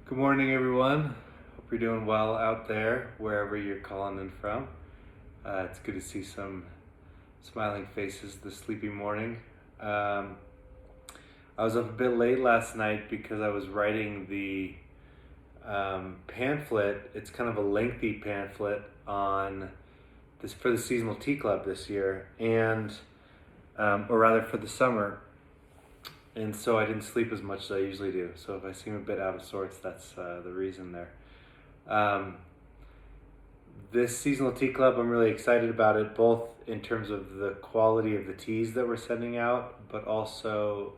Good morning, everyone. Hope you're doing well out there, wherever you're calling in from. It's good to see some smiling faces this sleepy morning. I was up a bit late last night because I was writing the pamphlet. It's kind of a lengthy pamphlet on this for the seasonal tea club this year, and or rather for the summer. And so I didn't sleep as much as I usually do. So if I seem a bit out of sorts, that's the reason there. Um, this seasonal tea club, I'm really excited about it, both in terms of the quality of the teas that we're sending out, but also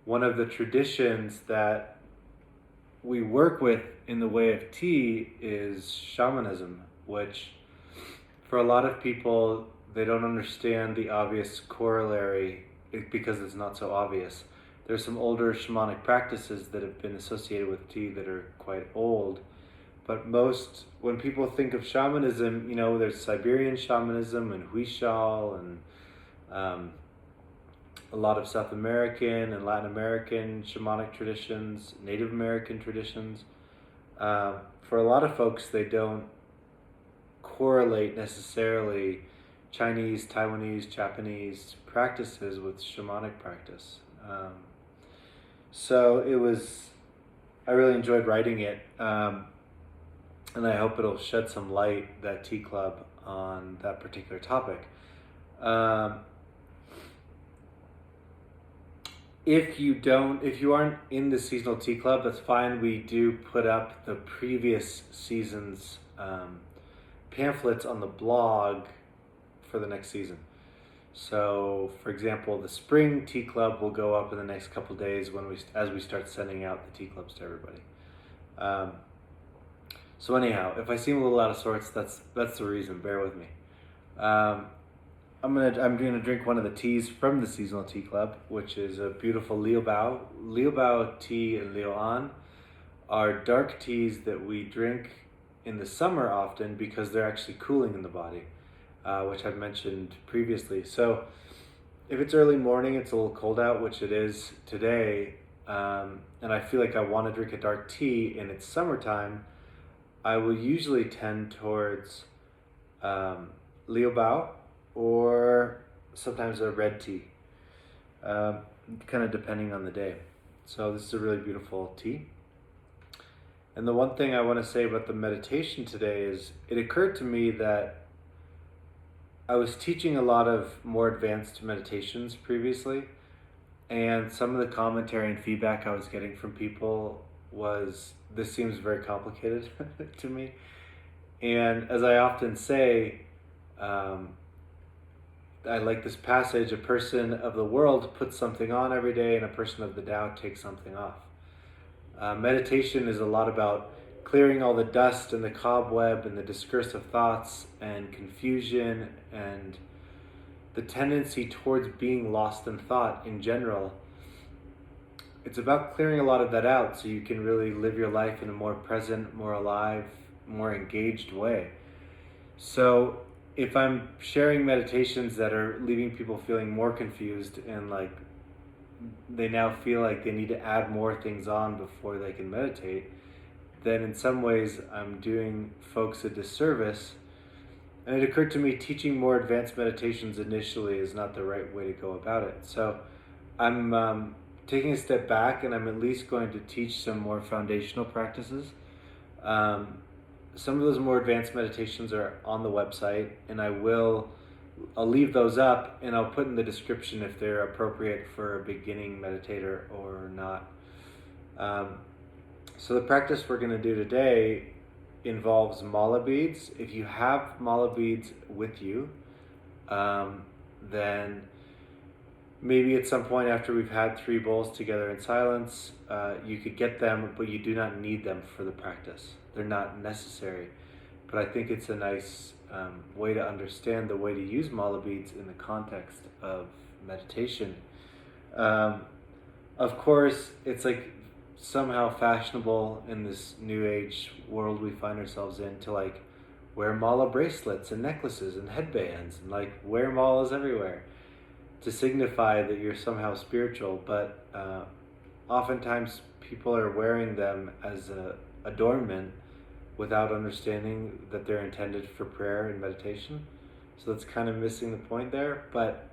one of the traditions that we work with in the way of tea is shamanism, which for a lot of people, they don't understand the obvious corollary because it's not so obvious. There's some older shamanic practices that have been associated with tea that are quite old. But when people think of shamanism, there's Siberian shamanism and Huishal and a lot of South American and Latin American shamanic traditions, Native American traditions. For a lot of folks, they don't correlate necessarily Chinese, Taiwanese, Japanese practices with shamanic practice. I really enjoyed writing it, and I hope it'll shed some light, that tea club, on that particular topic. If you aren't in the seasonal tea club, that's fine. We do put up the previous season's pamphlets on the blog for the next season. So, for example, the spring tea club will go up in the next couple days as we start sending out the tea clubs to everybody. So anyhow, if I seem a little out of sorts, that's the reason. Bear with me. I'm gonna drink one of the teas from the seasonal tea club, which is a beautiful Liubao. Liubao tea and Liuan are dark teas that we drink in the summer often because they're actually cooling in the body, which I've mentioned previously. So if it's early morning, it's a little cold out, which it is today, and I feel like I want to drink a dark tea and it's summertime, I will usually tend towards Liubao or sometimes a red tea, kind of depending on the day. So this is a really beautiful tea. And the one thing I want to say about the meditation today is it occurred to me that I was teaching a lot of more advanced meditations previously, and some of the commentary and feedback I was getting from people was, this seems very complicated to me. And as I often say, I like this passage, a person of the world puts something on every day and a person of the Tao takes something off. Meditation is a lot about clearing all the dust and the cobweb and the discursive thoughts and confusion and the tendency towards being lost in thought in general. It's about clearing a lot of that out so you can really live your life in a more present, more alive, more engaged way. So if I'm sharing meditations that are leaving people feeling more confused and like they now feel like they need to add more things on before they can meditate, then in some ways I'm doing folks a disservice. And it occurred to me teaching more advanced meditations initially is not the right way to go about it. So I'm taking a step back and I'm at least going to teach some more foundational practices. Some of those more advanced meditations are on the website, and I'll leave those up and I'll put in the description if they're appropriate for a beginning meditator or not. So the practice we're going to do today involves mala beads. If you have mala beads with you, then maybe at some point after we've had 3 bowls together in silence, you could get them, but you do not need them for the practice. They're not necessary. But I think it's a nice way to understand the way to use mala beads in the context of meditation. Of course, it's like somehow fashionable in this new age world we find ourselves in to like wear mala bracelets and necklaces and headbands and like wear malas everywhere to signify that you're somehow spiritual. But oftentimes people are wearing them as a adornment without understanding that they're intended for prayer and meditation. So that's kind of missing the point there. But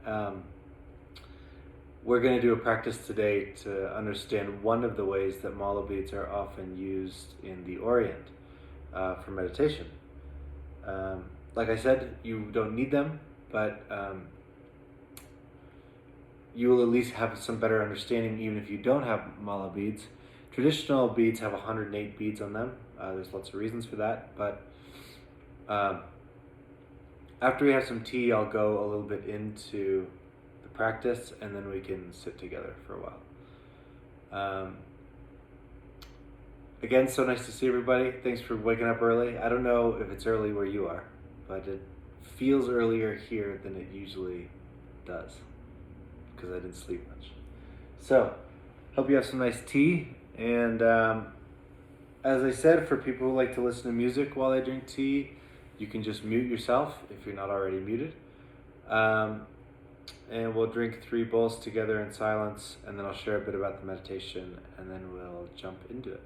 we're going to do a practice today to understand one of the ways that mala beads are often used in the Orient for meditation. Like I said, you don't need them, but you will at least have some better understanding even if you don't have mala beads. Traditional beads have 108 beads on them. There's lots of reasons for that, but after we have some tea, I'll go a little bit into the practice, and then we can sit together for a while. Again, so nice to see everybody. Thanks for waking up early. I don't know if it's early where you are, but it feels earlier here than it usually does because I didn't sleep much. So, hope you have some nice tea. And as I said, for people who like to listen to music while they drink tea, you can just mute yourself if you're not already muted. And we'll drink 3 bowls together in silence, and then I'll share a bit about the meditation, and then we'll jump into it.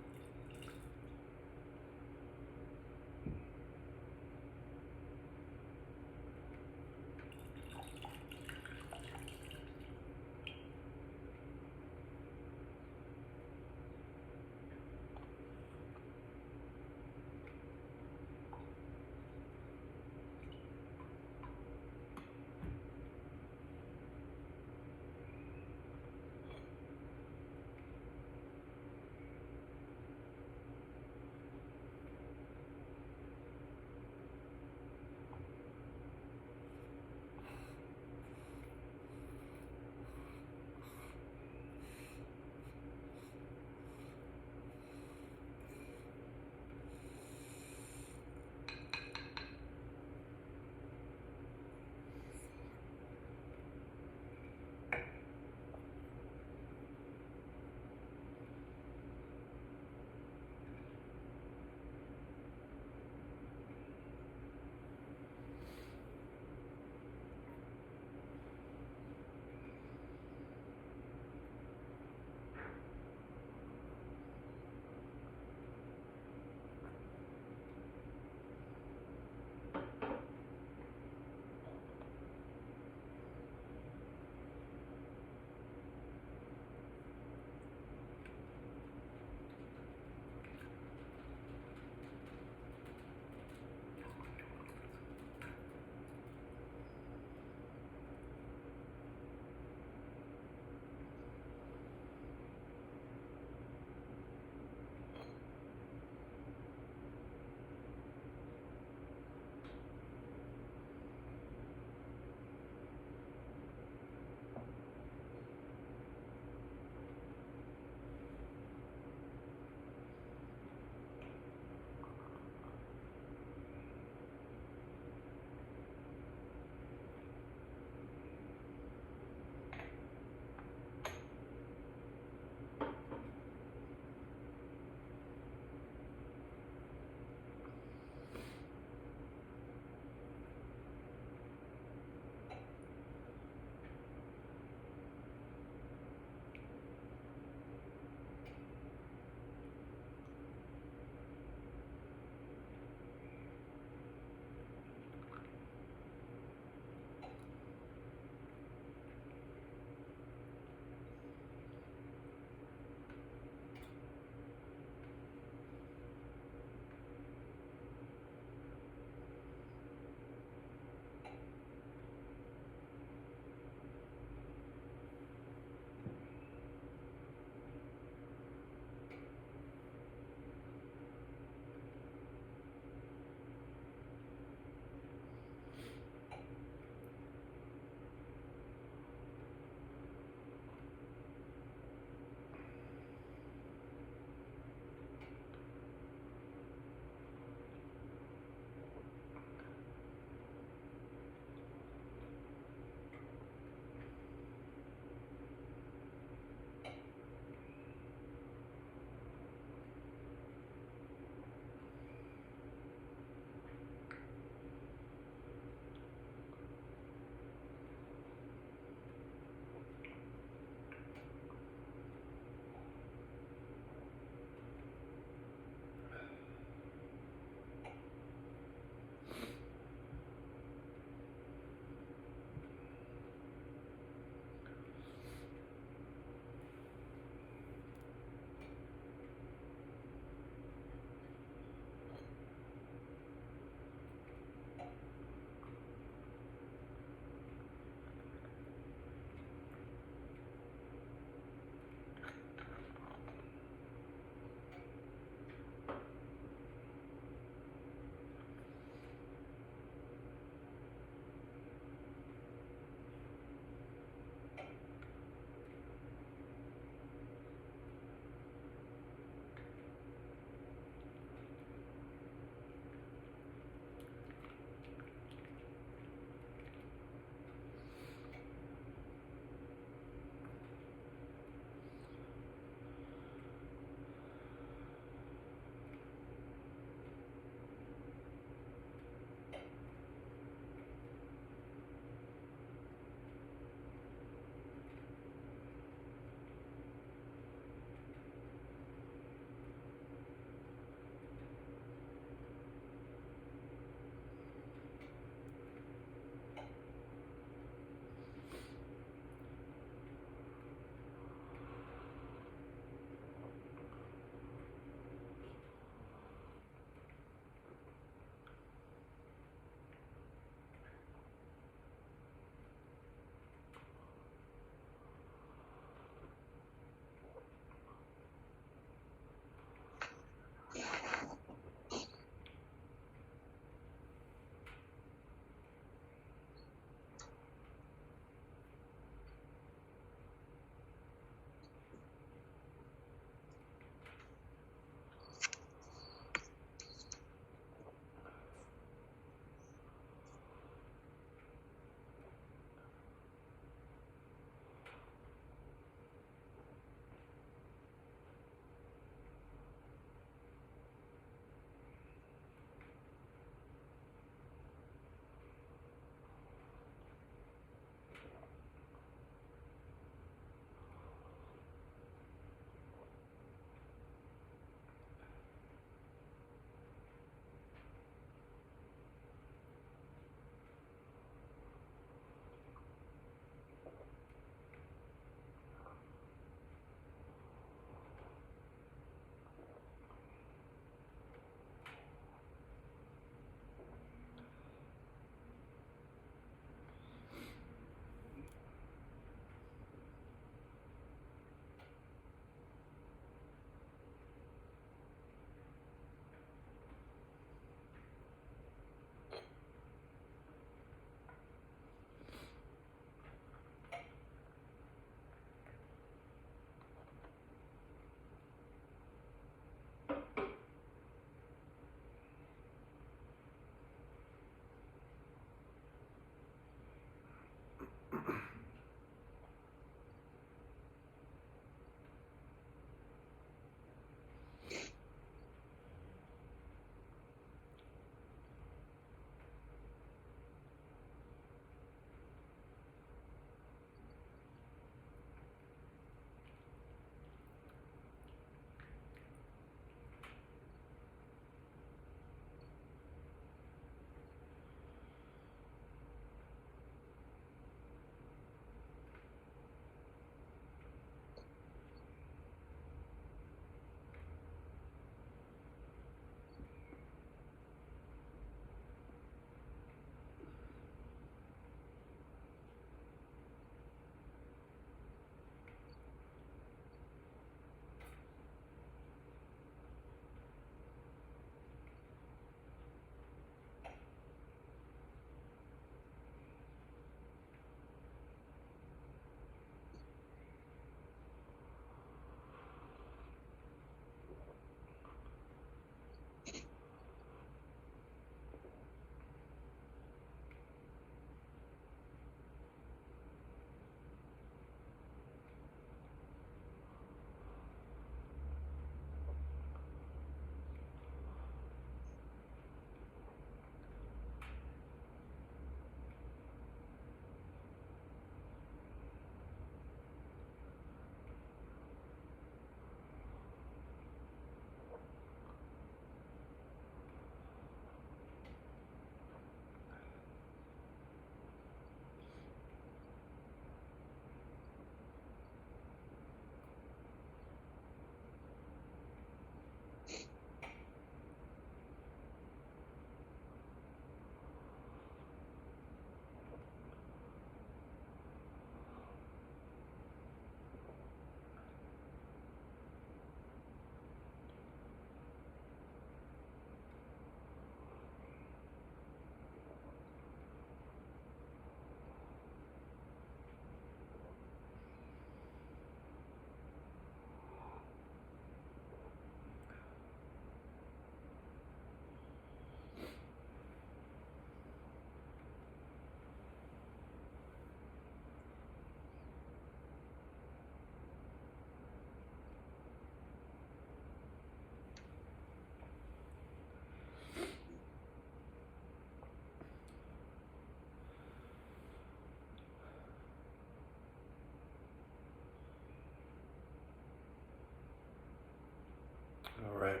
All right.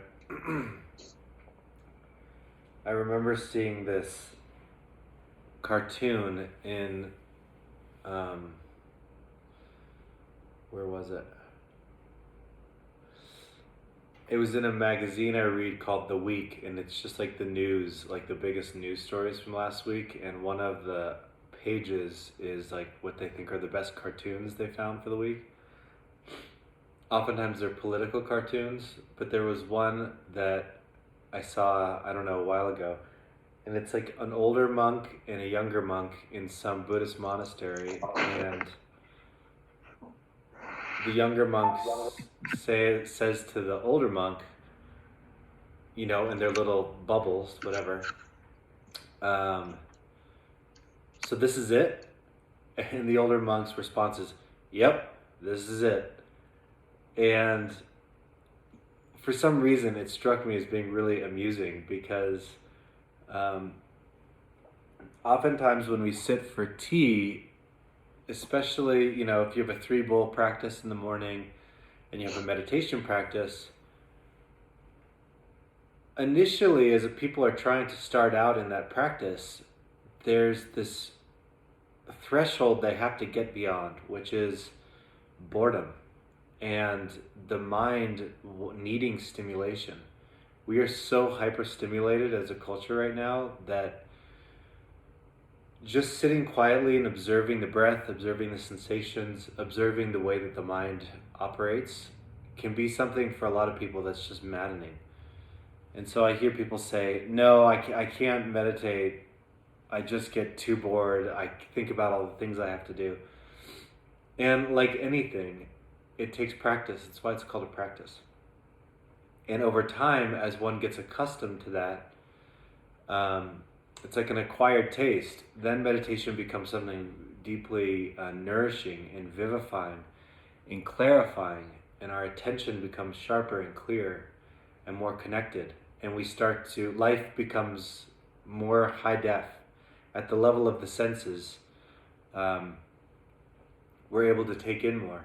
I remember seeing this cartoon in, um, where was it? It was in a magazine I read called The Week, and it's just like the news, like the biggest news stories from last week. And one of the pages is like what they think are the best cartoons they found for the week. Oftentimes they're political cartoons, but there was one that I saw, I don't know, a while ago, and it's like an older monk and a younger monk in some Buddhist monastery, and the younger monk says to the older monk, you know, in their little bubbles, whatever, um, so this is it? And the older monk's response is, yep, this is it. And for some reason, it struck me as being really amusing because um, oftentimes when we sit for tea, especially, you know, if you have a 3 bowl practice in the morning and you have a meditation practice, initially, as people are trying to start out in that practice, there's this threshold they have to get beyond, which is boredom and the mind needing stimulation. We are so hyperstimulated as a culture right now that just sitting quietly and observing the breath, observing the sensations, observing the way that the mind operates can be something for a lot of people that's just maddening. And so I hear people say, no, I can't meditate. I just get too bored. I think about all the things I have to do. And like anything, it takes practice. That's why it's called a practice. And over time, as one gets accustomed to that, it's like an acquired taste. Then meditation becomes something deeply nourishing and vivifying and clarifying, and our attention becomes sharper and clearer and more connected. And life becomes more high def. At the level of the senses, we're able to take in more.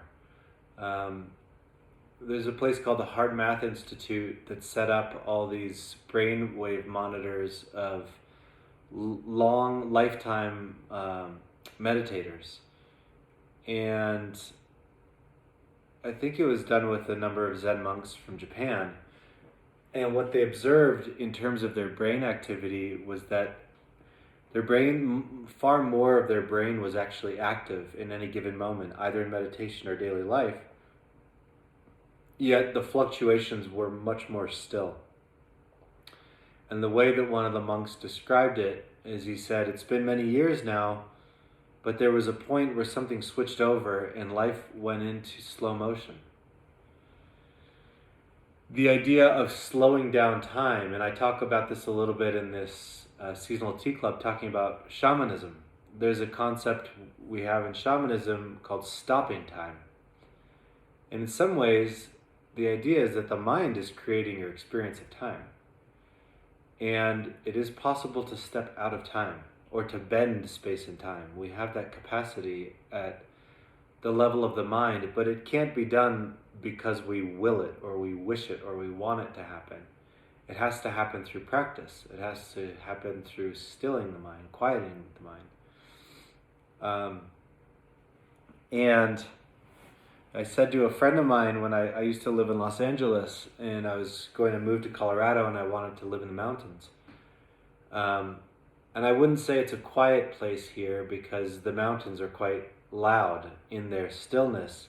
There's a place called the Heart Math Institute that set up all these brainwave monitors of long lifetime meditators. And I think it was done with a number of Zen monks from Japan. And what they observed in terms of their brain activity was that far more of their brain was actually active in any given moment, either in meditation or daily life. Yet the fluctuations were much more still. And the way that one of the monks described it is he said, it's been many years now, but there was a point where something switched over and life went into slow motion. The idea of slowing down time, and I talk about this a little bit in this Seasonal Tea Club, talking about shamanism. There's a concept we have in shamanism called stopping time. And in some ways, the idea is that the mind is creating your experience of time. And it is possible to step out of time or to bend space and time. We have that capacity at the level of the mind, but it can't be done because we will it or we wish it or we want it to happen. It has to happen through practice. It has to happen through stilling the mind, quieting the mind. And I said to a friend of mine when I used to live in Los Angeles and I was going to move to Colorado and I wanted to live in the mountains. And I wouldn't say it's a quiet place here because the mountains are quite loud in their stillness.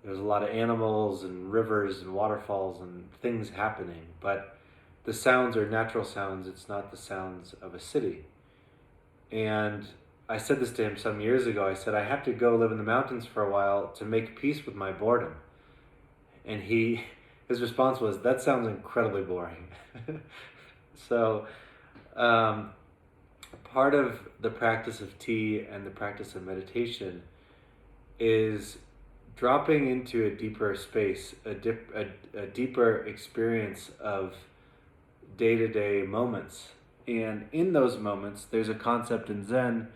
There's a lot of animals and rivers and waterfalls and things happening, but the sounds are natural sounds. It's not the sounds of a city. And I said this to him some years ago. I said, I have to go live in the mountains for a while to make peace with my boredom. And his response was, that sounds incredibly boring. So part of the practice of tea and the practice of meditation is dropping into a deeper space, a deeper experience of day-to-day moments. And in those moments, there's a concept in Zen,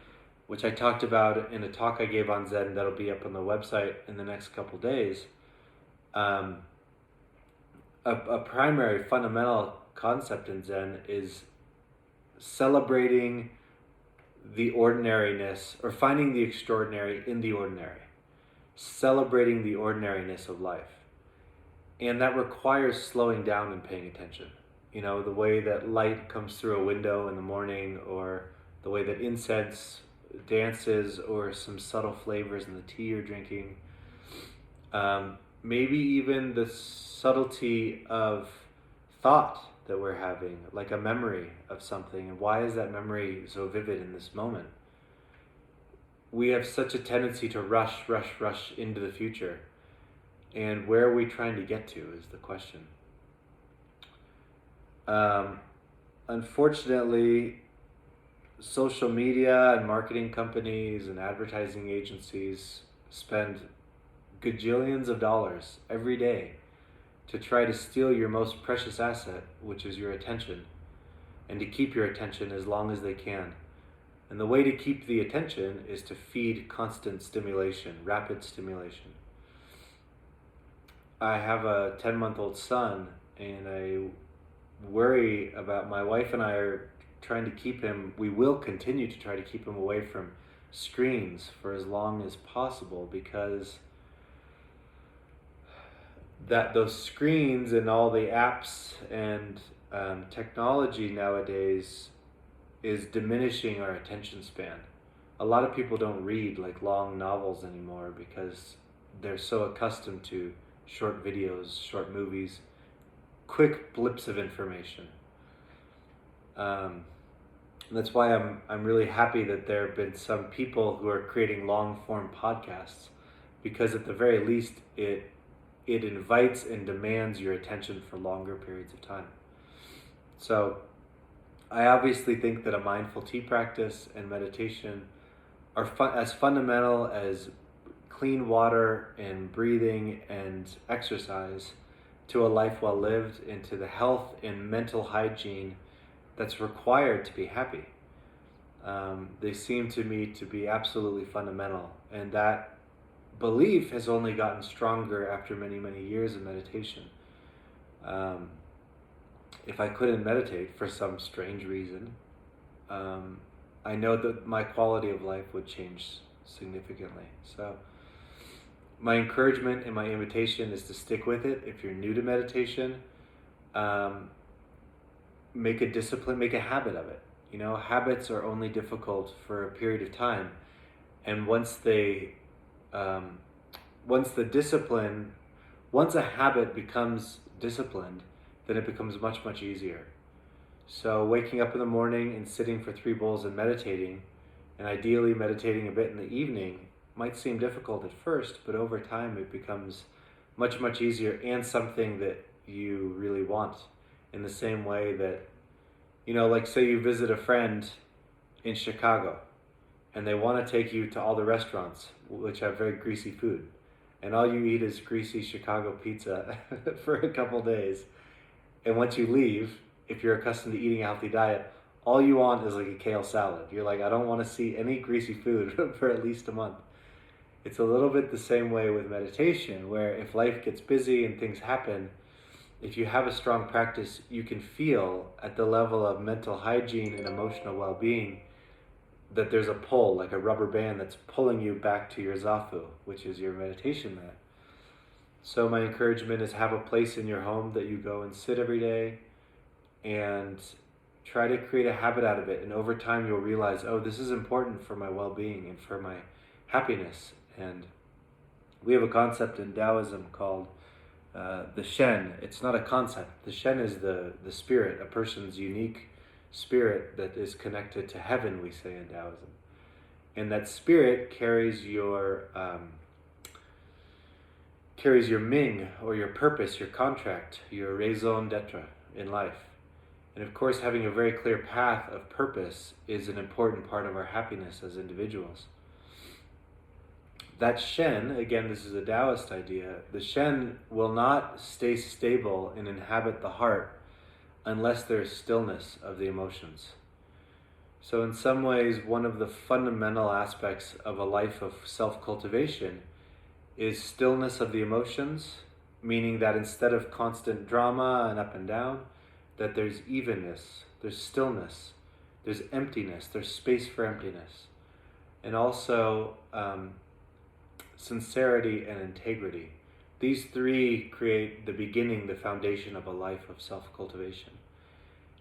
which I talked about in a talk I gave on Zen that'll be up on the website in the next couple days, a primary fundamental concept in Zen is celebrating the ordinariness, or finding the extraordinary in the ordinary, celebrating the ordinariness of life. And that requires slowing down and paying attention. You know, the way that light comes through a window in the morning, or the way that incense dances, or some subtle flavors in the tea you're drinking. Maybe even the subtlety of thought that we're having, like a memory of something, and why is that memory so vivid in this moment? We have such a tendency to rush into the future, and where are we trying to get to is the question. Unfortunately, social media and marketing companies and advertising agencies spend gajillions of dollars every day to try to steal your most precious asset, which is your attention, and to keep your attention as long as they can. And the way to keep the attention is to feed constant stimulation, rapid stimulation. I have a 10-month-old son, and I worry about, my wife and I are trying to keep him, we will continue to try to keep him away from screens for as long as possible, because that those screens and all the apps and technology nowadays is diminishing our attention span. A lot of people don't read like long novels anymore because they're so accustomed to short videos, short movies, quick blips of information. That's why I'm really happy that there have been some people who are creating long form podcasts, because at the very least it invites and demands your attention for longer periods of time. So I obviously think that a mindful tea practice and meditation are as fundamental as clean water and breathing and exercise to a life well lived, and to the health and mental hygiene that's required to be happy. They seem to me to be absolutely fundamental, and that belief has only gotten stronger after many, many years of meditation. If I couldn't meditate for some strange reason, I know that my quality of life would change significantly. So my encouragement and my invitation is to stick with it. If you're new to meditation, make a discipline, make a habit of it. You know, habits are only difficult for a period of time, and once a habit becomes disciplined, then it becomes much, much easier. So waking up in the morning and sitting for 3 bowls and meditating, and ideally meditating a bit in the evening, might seem difficult at first, but over time it becomes much, much easier, and something that you really want. In the same way that, you know, like say you visit a friend in Chicago, and they want to take you to all the restaurants which have very greasy food, and all you eat is greasy Chicago pizza for a couple days. And once you leave, if you're accustomed to eating a healthy diet, all you want is like a kale salad. You're like, I don't want to see any greasy food for at least a month. It's a little bit the same way with meditation, where if life gets busy and things happen, if you have a strong practice, you can feel at the level of mental hygiene and emotional well-being that there's a pull, like a rubber band that's pulling you back to your zafu, which is your meditation mat. So my encouragement is, have a place in your home that you go and sit every day, and try to create a habit out of it. And over time you'll realize, oh, this is important for my well-being and for my happiness. And we have a concept in Taoism called the Shen. It's not a concept. The Shen is the spirit, a person's unique spirit that is connected to heaven, we say in Taoism. And that spirit carries your Ming, or your purpose, your contract, your raison d'etre in life. And of course, having a very clear path of purpose is an important part of our happiness as individuals. That Shen, again, this is a Taoist idea, the Shen will not stay stable and inhabit the heart unless there's stillness of the emotions. So in some ways, one of the fundamental aspects of a life of self-cultivation is stillness of the emotions meaning that instead of constant drama and up and down, that there's evenness, there's stillness, there's emptiness, there's space for emptiness, and also sincerity and integrity. These three create the beginning, the foundation of a life of self-cultivation.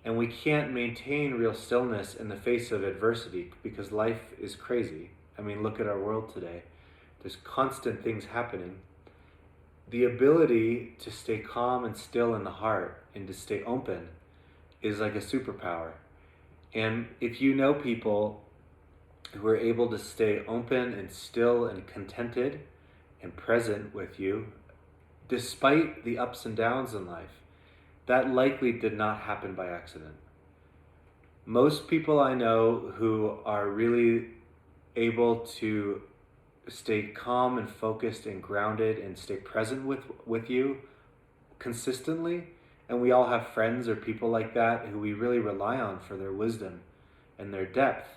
And we can't maintain real stillness in the face of adversity because life is crazy. I mean, look at our world today. There's constant things happening. The ability to stay calm and still in the heart and to stay open is like a superpower. And if you know people who are able to stay open and still and contented and present with you, despite the ups and downs in life, that likely did not happen by accident. Most people I know who are really able to stay calm and focused and grounded and stay present with you consistently, and we all have friends or people like that who we really rely on for their wisdom and their depth,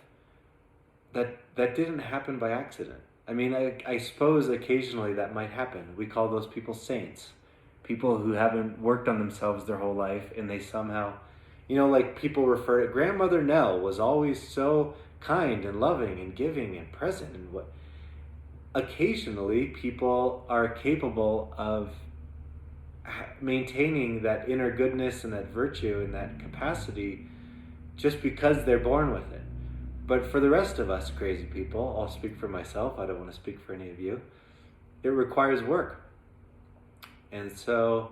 that didn't happen by accident. I mean, I suppose occasionally that might happen. We call those people saints. People who haven't worked on themselves their whole life and they somehow, like people refer to Grandmother Nell was always so kind and loving and giving and present and what. Occasionally people are capable of maintaining that inner goodness and that virtue and that capacity just because they're born with it. But for the rest of us crazy people, I'll speak for myself, I don't want to speak for any of you, it requires work. And so,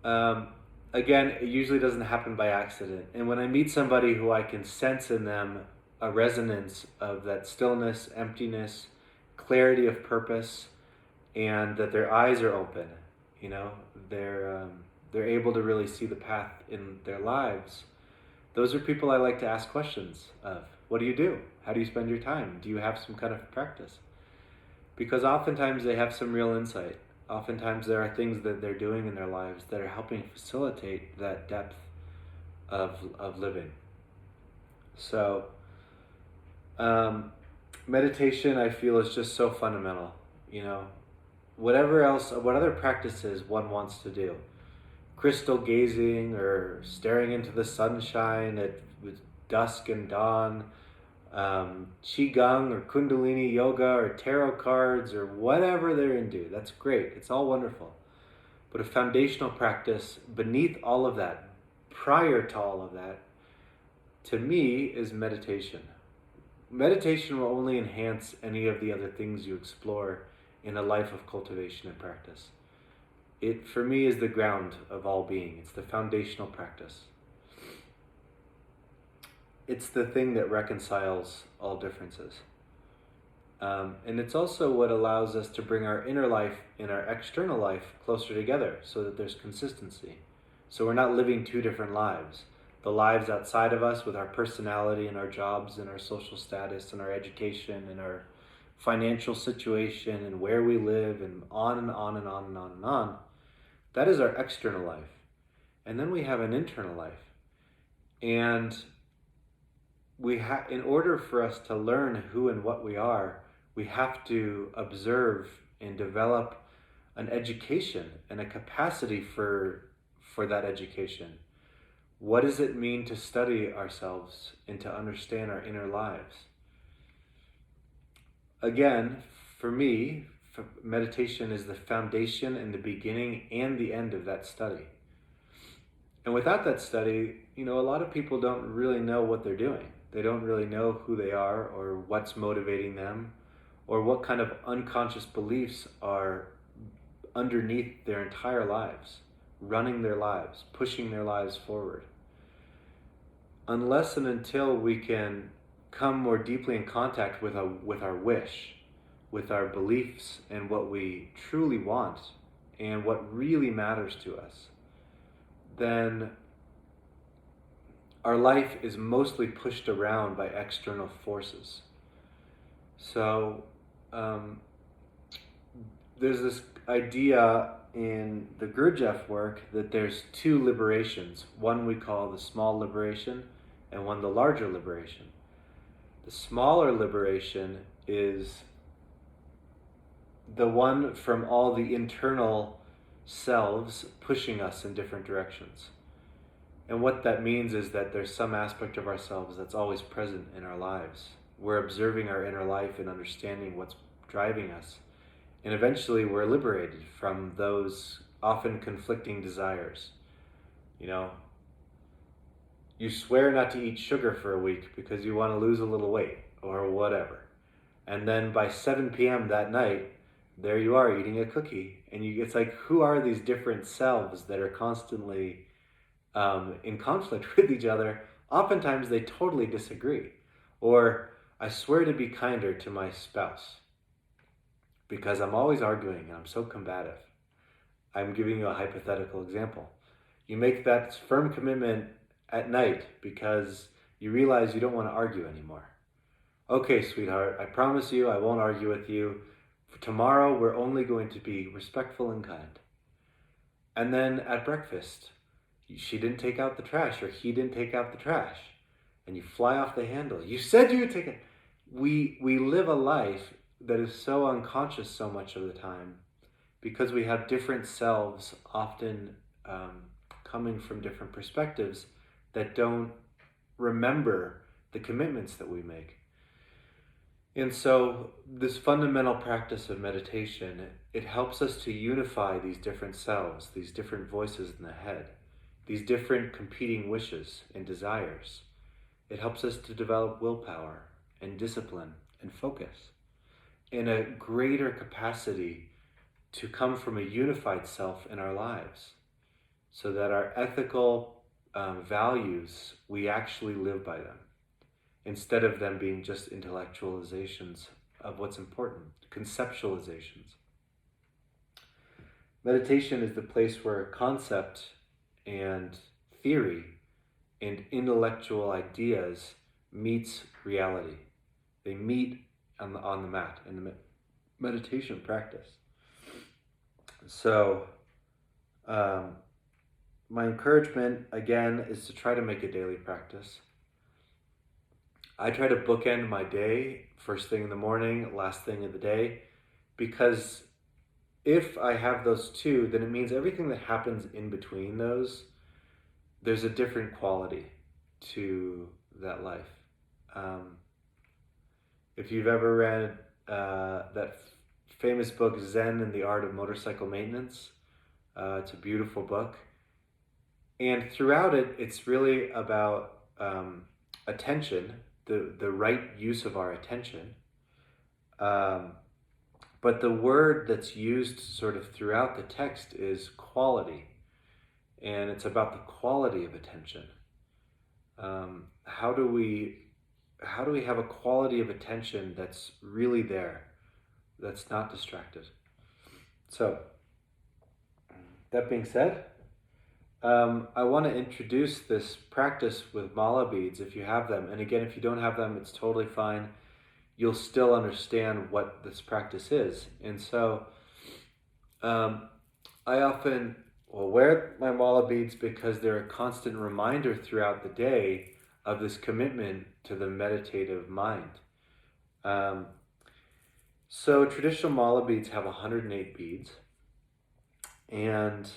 again, it usually doesn't happen by accident. And when I meet somebody who I can sense in them a resonance of that stillness, emptiness, clarity of purpose, and that their eyes are open, they're able to really see the path in their lives. Those are people I like to ask questions of. What do you do? How do you spend your time? Do you have some kind of practice? Because oftentimes they have some real insight. Oftentimes there are things that they're doing in their lives that are helping facilitate that depth of living. So, meditation, I feel, is just so fundamental. What other practices one wants to do, crystal gazing or staring into the sunshine with dusk and dawn, qigong or kundalini yoga or tarot cards or whatever they're into, that's great. It's all wonderful. But a foundational practice beneath all of that, prior to all of that, to me is meditation. Meditation will only enhance any of the other things you explore in a life of cultivation and practice. It, for me, is the ground of all being. It's the foundational practice. It's the thing that reconciles all differences. And it's also what allows us to bring our inner life and our external life closer together so that there's consistency. So we're not living two different lives. The lives outside of us with our personality and our jobs and our social status and our education and our financial situation and where we live and on and on and on and on and on. That is our external life. And then we have an internal life. And in order for us to learn who and what we are, we have to observe and develop an education and a capacity for that education. What does it mean to study ourselves and to understand our inner lives? Again, for me, meditation is the foundation and the beginning and the end of that study. And without that study, a lot of people don't really know what they're doing. They don't really know who they are or what's motivating them or what kind of unconscious beliefs are underneath their entire lives, running their lives, pushing their lives forward. Unless and until we can come more deeply in contact with our wish, with our beliefs and what we truly want and what really matters to us, then our life is mostly pushed around by external forces. So there's this idea in the Gurdjieff work that there's two liberations. One we call the small liberation and one the larger liberation. The smaller liberation is the one from all the internal selves pushing us in different directions. And what that means is that there's some aspect of ourselves that's always present in our lives. We're observing our inner life and understanding what's driving us. And eventually we're liberated from those often conflicting desires. You know, you swear not to eat sugar for a week because you want to lose a little weight or whatever. And then by 7 p.m. that night, there you are eating a cookie. And it's like, who are these different selves that are constantly in conflict with each other? Oftentimes they totally disagree. Or, I swear to be kinder to my spouse because I'm always arguing and I'm so combative. I'm giving you a hypothetical example. You make that firm commitment at night because you realize you don't want to argue anymore. Okay, sweetheart, I promise you I won't argue with you. For tomorrow, we're only going to be respectful and kind. And then at breakfast, she didn't take out the trash or he didn't take out the trash. And you fly off the handle. You said you would take it. We live a life that is so unconscious so much of the time because we have different selves, often coming from different perspectives, that don't remember the commitments that we make. And so this fundamental practice of meditation, it helps us to unify these different selves, these different voices in the head, these different competing wishes and desires. It helps us to develop willpower and discipline and focus in a greater capacity to come from a unified self in our lives, so that our ethical values, we actually live by them, instead of them being just intellectualizations of what's important, conceptualizations. Meditation is the place where concept and theory and intellectual ideas meets reality. They meet on the mat in the meditation practice. So my encouragement, again, is to try to make a daily practice. I try to bookend my day, first thing in the morning, last thing of the day, because if I have those two, then it means everything that happens in between those, there's a different quality to that life. If you've ever read that famous book, Zen and the Art of Motorcycle Maintenance, it's a beautiful book. And throughout it, it's really about attention, the right use of our attention. But the word that's used sort of throughout the text is quality. And it's about the quality of attention. How do we have a quality of attention that's really there, that's not distracted? So, that being said, I want to introduce this practice with mala beads if you have them. And again, if you don't have them, it's totally fine. You'll still understand what this practice is. And so I often will wear my mala beads because they're a constant reminder throughout the day of this commitment to the meditative mind. So traditional mala beads have 108 beads, and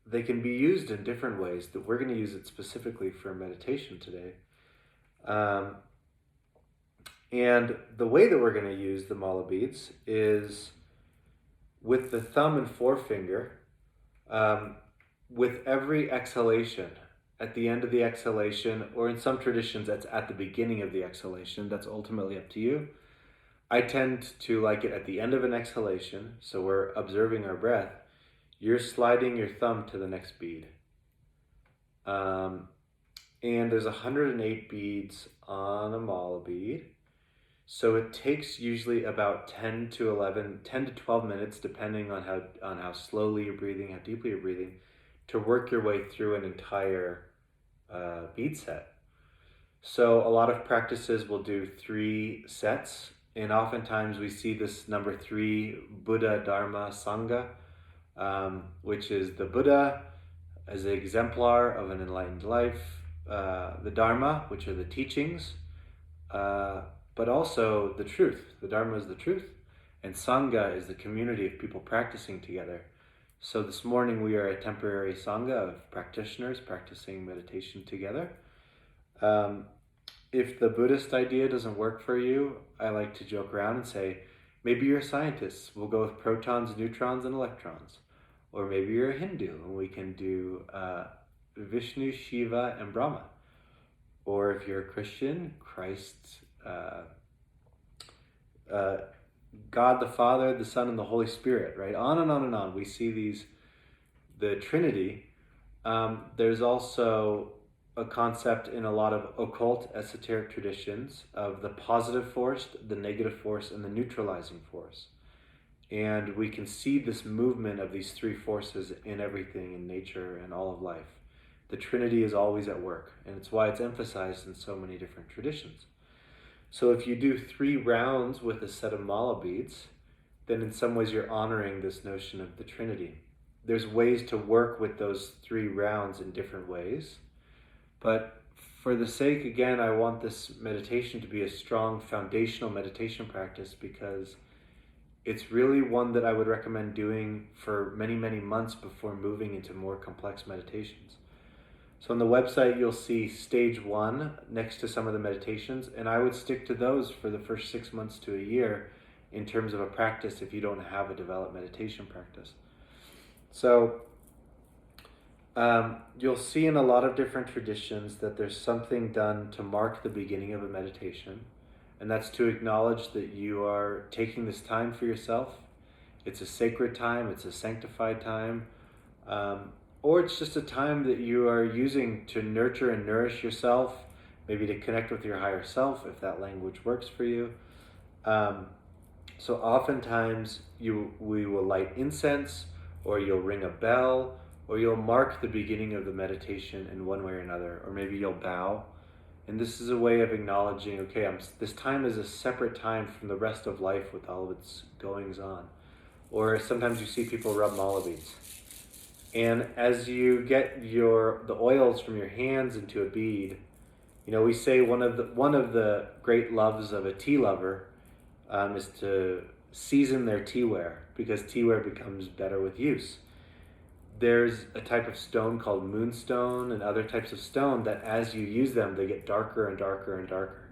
they can be used in different ways. That we're going to use it specifically for meditation today. And the way that we're going to use the mala beads is with the thumb and forefinger, with every exhalation. At the end of the exhalation, or in some traditions that's at the beginning of the exhalation, that's ultimately up to you. I tend to like it at the end of an exhalation, so we're observing our breath. You're sliding your thumb to the next bead. And there's 108 beads on a mala bead. So it takes usually about 10 to 12 minutes, depending on how slowly you're breathing, how deeply you're breathing, to work your way through an entire bead set. So a lot of practices will do 3 sets, and oftentimes we see this number 3, Buddha, Dharma, Sangha, which is the Buddha as an exemplar of an enlightened life, the Dharma, which are the teachings, but also the truth. The Dharma is the truth, and Sangha is the community of people practicing together. So this morning we are a temporary sangha of practitioners practicing meditation together. Um, if the Buddhist idea doesn't work for you, I like to joke around and say, maybe you're a scientist. We'll go with protons, neutrons, and electrons. Or maybe you're a Hindu and we can do Vishnu, Shiva, and Brahma. Or if you're a Christian, Christ, uh, God the Father, the Son, and the Holy Spirit, right? On and on and on. We see the Trinity. There's also a concept in a lot of occult esoteric traditions of the positive force, the negative force, and the neutralizing force. And we can see this movement of these three forces in everything in nature and all of life. The Trinity is always at work, and it's why it's emphasized in so many different traditions. So if you do 3 rounds with a set of mala beads, then in some ways you're honoring this notion of the Trinity. There's ways to work with those 3 rounds in different ways, but for the sake, again, I want this meditation to be a strong foundational meditation practice because it's really one that I would recommend doing for many, many months before moving into more complex meditations. So on the website, you'll see stage 1 next to some of the meditations, and I would stick to those for the first 6 months to a year in terms of a practice if you don't have a developed meditation practice. So you'll see in a lot of different traditions that there's something done to mark the beginning of a meditation, and that's to acknowledge that you are taking this time for yourself. It's a sacred time, it's a sanctified time, or it's just a time that you are using to nurture and nourish yourself, maybe to connect with your higher self, if that language works for you. So oftentimes we will light incense, or you'll ring a bell, or you'll mark the beginning of the meditation in one way or another, or maybe you'll bow. And this is a way of acknowledging, okay, this time is a separate time from the rest of life with all of its goings on. Or sometimes you see people rub mala beads. And as you get the oils from your hands into a bead, we say one of the great loves of a tea lover is to season their teaware, because teaware becomes better with use. There's a type of stone called moonstone and other types of stone that as you use them, they get darker and darker and darker.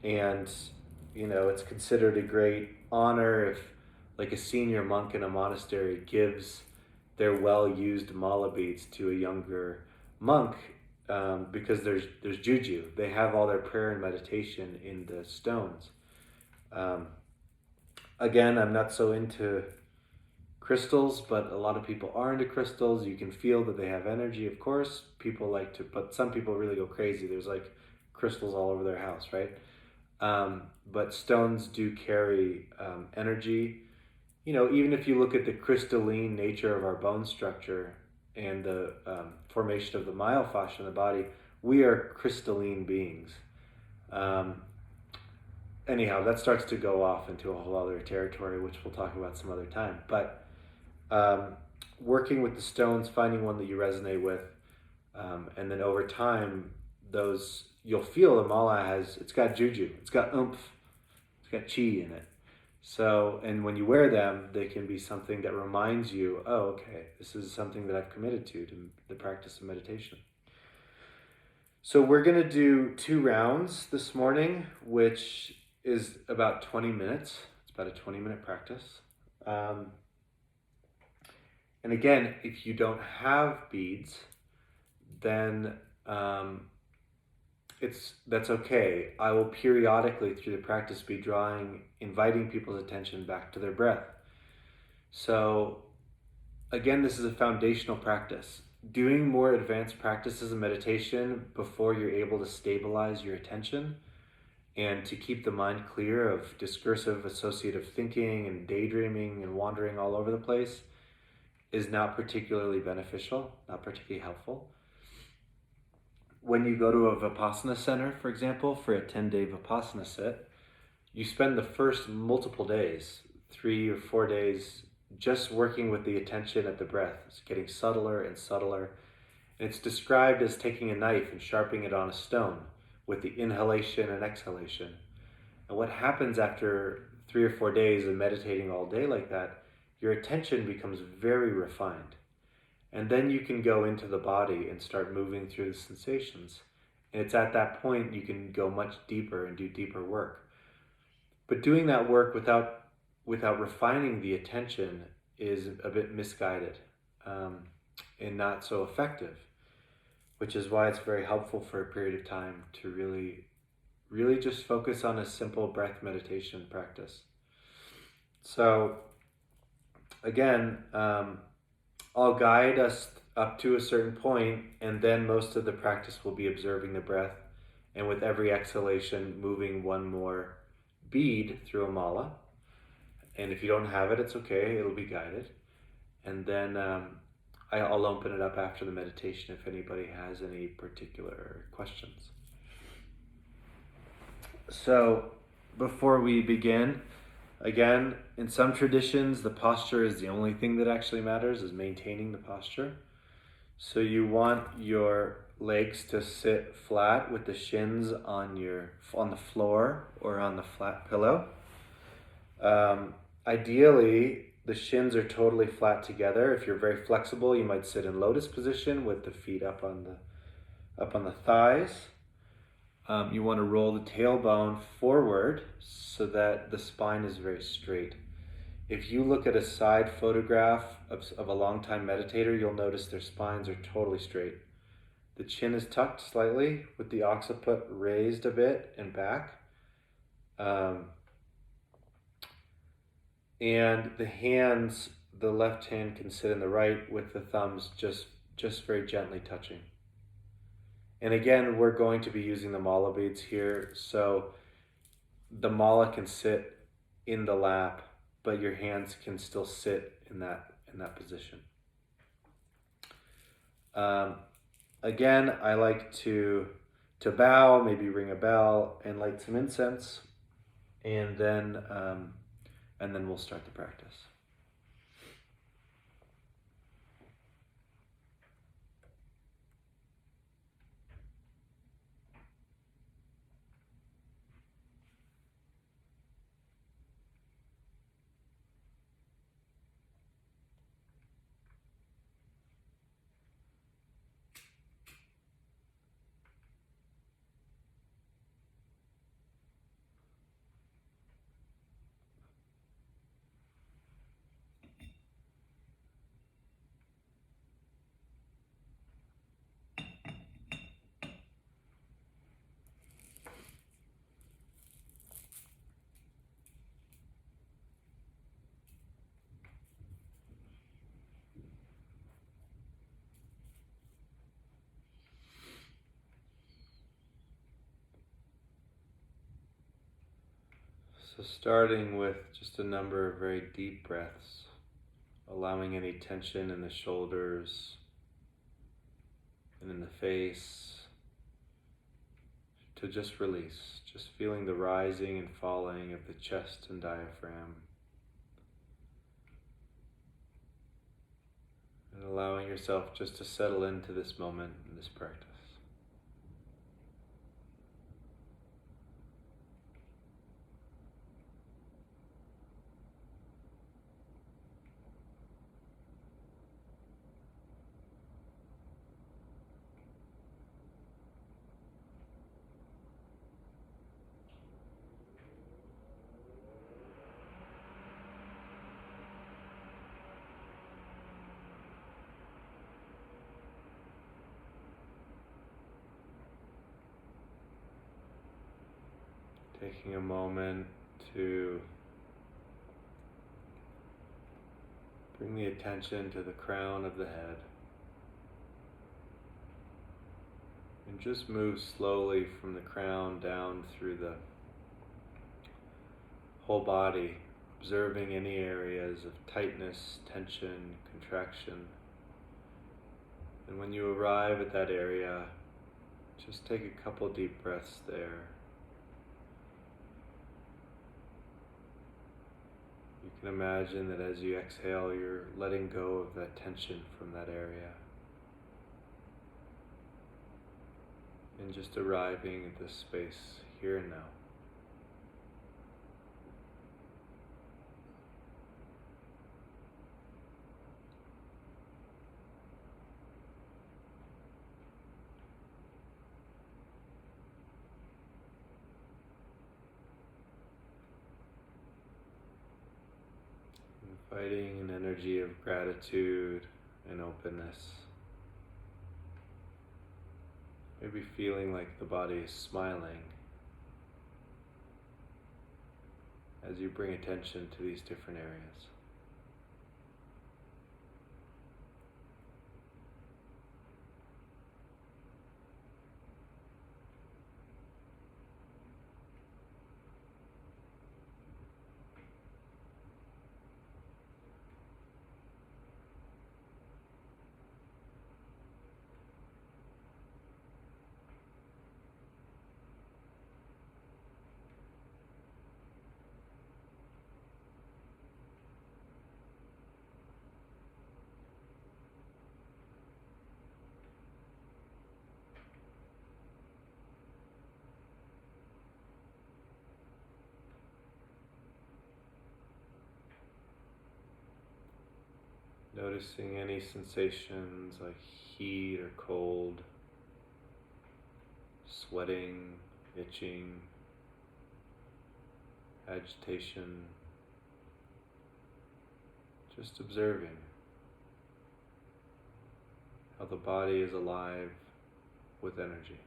And, it's considered a great honor if, like, a senior monk in a monastery gives their well-used mala beads to a younger monk, because there's juju. They have all their prayer and meditation in the stones. Again, I'm not so into crystals, but a lot of people are into crystals. You can feel that they have energy, of course. But some people really go crazy. There's like crystals all over their house, right? But stones do carry energy. Even if you look at the crystalline nature of our bone structure and the formation of the myofascia in the body, we are crystalline beings. Anyhow, that starts to go off into a whole other territory, which we'll talk about some other time. But working with the stones, finding one that you resonate with, and then over time, you'll feel the mala it's got juju, it's got oomph, it's got chi in it. So, and when you wear them, they can be something that reminds you, oh, okay, this is something that I've committed to the practice of meditation. So we're going to do 2 rounds this morning, which is about 20 minutes. It's about a 20-minute practice. And again, if you don't have beads, then that's okay. I will periodically through the practice be inviting people's attention back to their breath. So again, this is a foundational practice. Doing more advanced practices of meditation before you're able to stabilize your attention and to keep the mind clear of discursive associative thinking and daydreaming and wandering all over the place is not particularly beneficial, not particularly helpful. When you go to a Vipassana center, for example, for a 10-day Vipassana sit, you spend the first multiple days, 3 or 4 days, just working with the attention at the breath. It's getting subtler and subtler. And it's described as taking a knife and sharpening it on a stone with the inhalation and exhalation. And what happens after 3 or 4 days of meditating all day like that your attention becomes very refined. And then you can go into the body and start moving through the sensations. And it's at that point you can go much deeper and do deeper work. But doing that work without refining the attention is a bit misguided, and not so effective, which is why it's very helpful for a period of time to really just focus on a simple breath meditation practice. So again, I'll guide us up to a certain point, and then most of the practice will be observing the breath, and with every exhalation moving one more bead through a mala. And if you don't have it, it's okay, it'll be guided. And then I'll open it up after the meditation if anybody has any particular questions. So before we begin, again, in some traditions, the posture is the only thing that actually matters, is maintaining the posture. So you want your legs to sit flat with the shins on the floor or on the flat pillow. Ideally, the shins are totally flat together. If you're very flexible, you might sit in lotus position with the feet up on the thighs. You want to roll the tailbone forward so that the spine is very straight. If you look at a side photograph of a long-time meditator, you'll notice their spines are totally straight. The chin is tucked slightly with the occiput raised a bit and back. And the hands, the left hand can sit in the right with the thumbs just very gently touching. And again, we're going to be using the mala beads here, so the mala can sit in the lap, but your hands can still sit in that position. Again, I like to bow, maybe ring a bell, and light some incense, and then we'll start the practice. So starting with just a number of very deep breaths, allowing any tension in the shoulders and in the face to just release, just feeling the rising and falling of the chest and diaphragm, and allowing yourself just to settle into this moment in this practice. Taking a moment to bring the attention to the crown of the head, and just move slowly from the crown down through the whole body, observing any areas of tightness, tension, contraction. And when you arrive at that area, just take a couple deep breaths there. You can imagine that as you exhale, you're letting go of that tension from that area. And just arriving at this space here and now. Inviting an energy of gratitude and openness. Maybe feeling like the body is smiling as you bring attention to these different areas. Noticing any sensations like heat or cold, sweating, itching, agitation. Just observing how the body is alive with energy.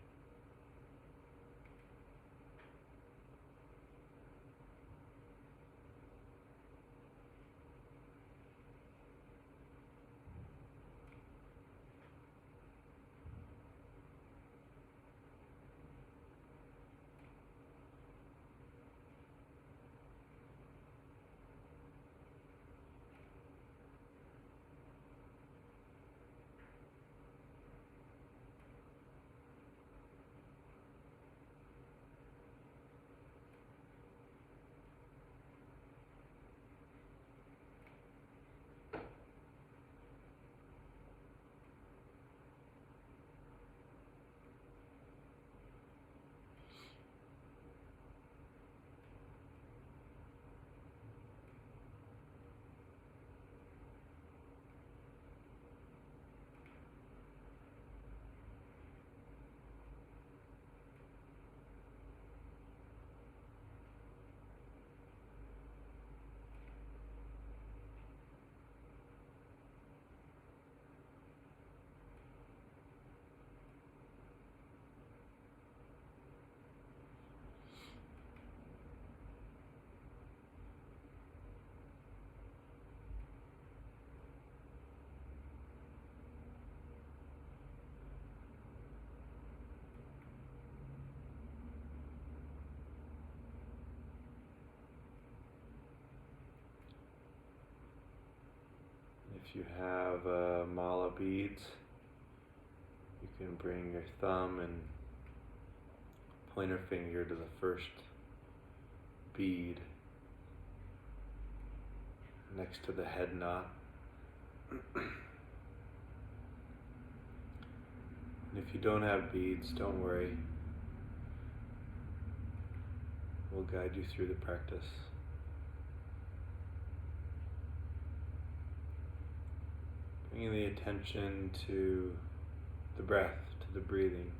If you have mala beads, you can bring your thumb and pointer finger to the first bead next to the head knot. And if you don't have beads, don't worry. We'll guide you through the practice. Bringing the attention to the breath, to the breathing.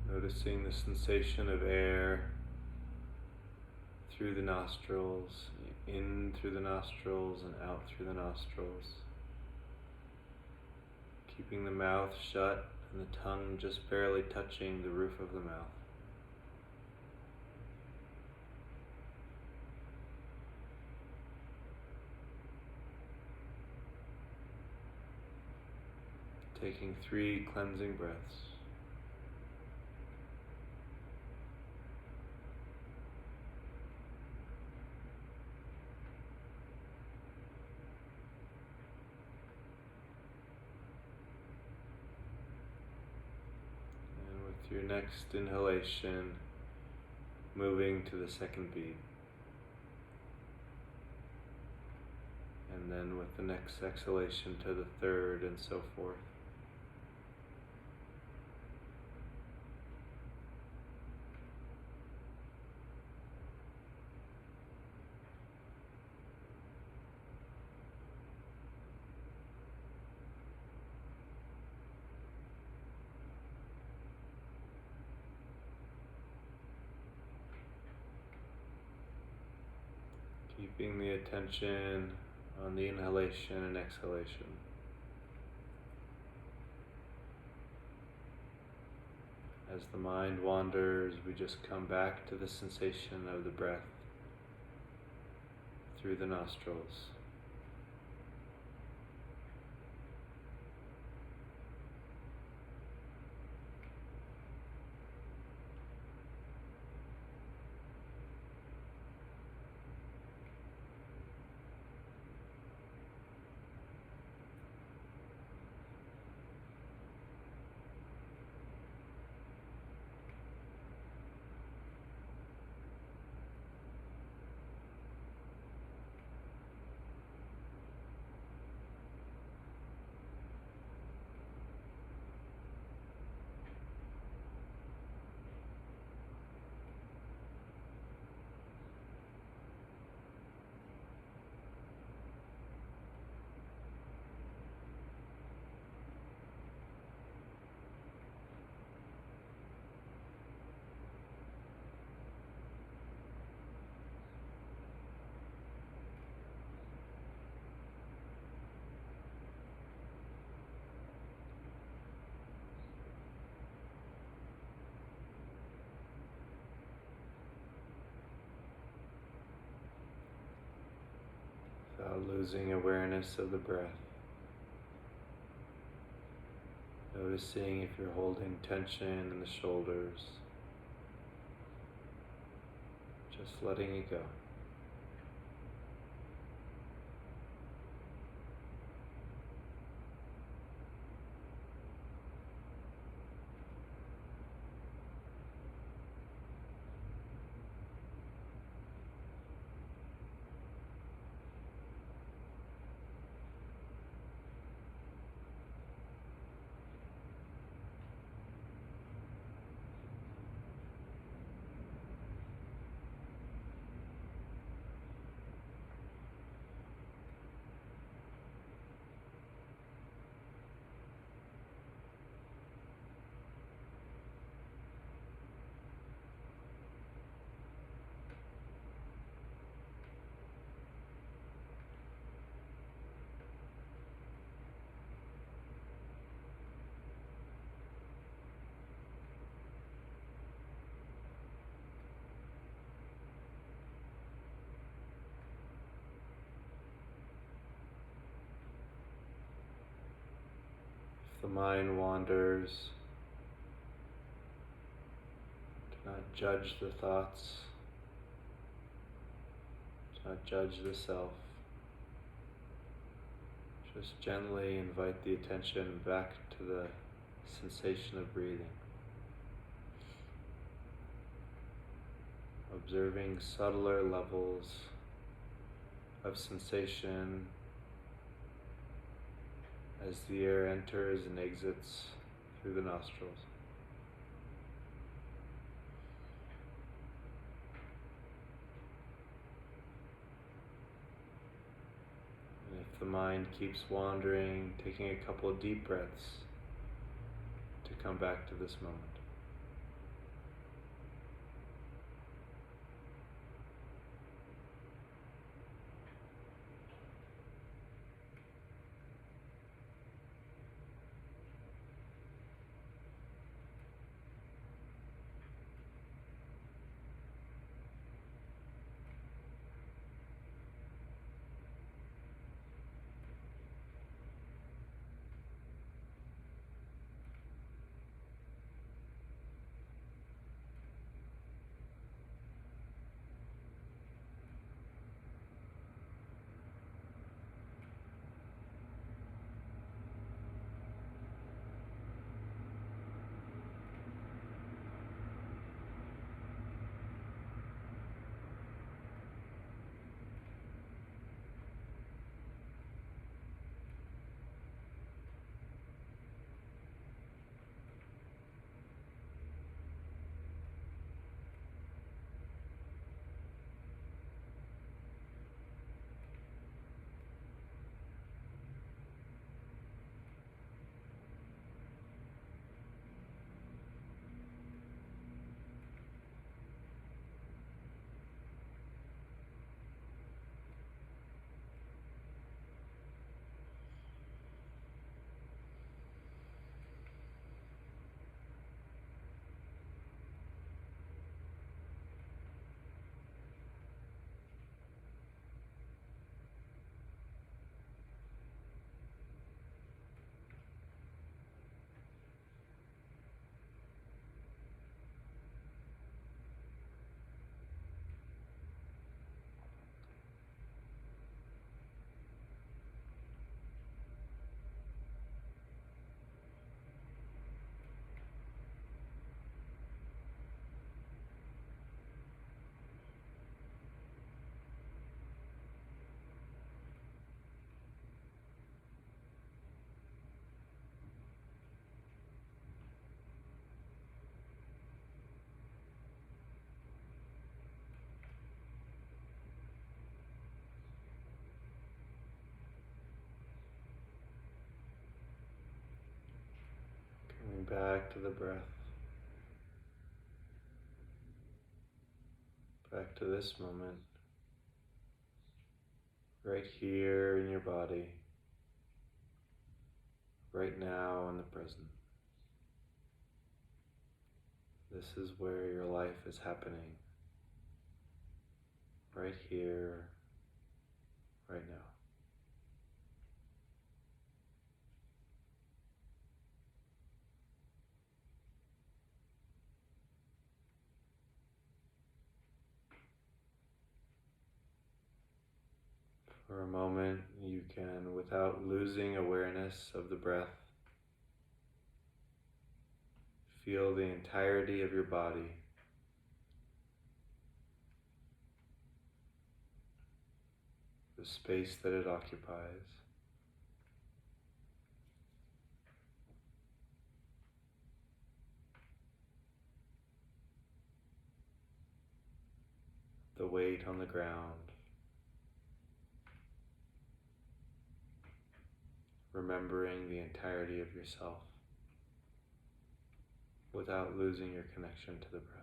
Noticing the sensation of air through the nostrils, in through the nostrils and out through the nostrils. Keeping the mouth shut and the tongue just barely touching the roof of the mouth. Taking 3 cleansing breaths. And with your next inhalation, moving to the second beat. And then with the next exhalation to the third, and so forth. Keeping the attention on the inhalation and exhalation. As the mind wanders, we just come back to the sensation of the breath through the nostrils. Without losing awareness of the breath. Noticing if you're holding tension in the shoulders. Just letting it go. If the mind wanders, do not judge the thoughts, do not judge the self. Just gently invite the attention back to the sensation of breathing. Observing subtler levels of sensation as the air enters and exits through the nostrils. And if the mind keeps wandering, taking a couple of deep breaths to come back to this moment. back to the breath, back to this moment, right here in your body, right now in the present. This is where your life is happening, right here, right now. For a moment, you can, without losing awareness of the breath, feel the entirety of your body, the space that it occupies. The weight on the ground. Remembering the entirety of yourself without losing your connection to the breath.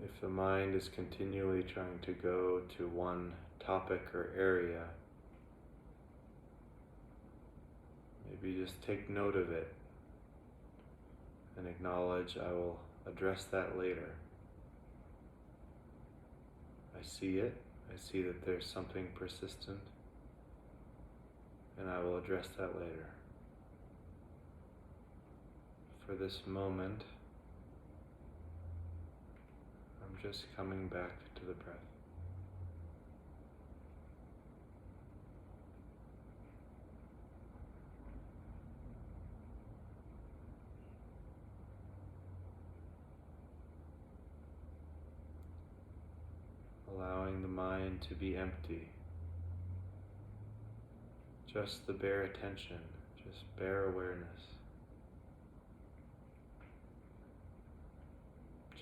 If the mind is continually trying to go to one topic or area, maybe just take note of it and acknowledge, I will address that later. I see it. I see that there's something persistent, and I will address that later. For this moment, I'm just coming back to the breath. Allowing the mind to be empty. Just the bare attention, just bare awareness.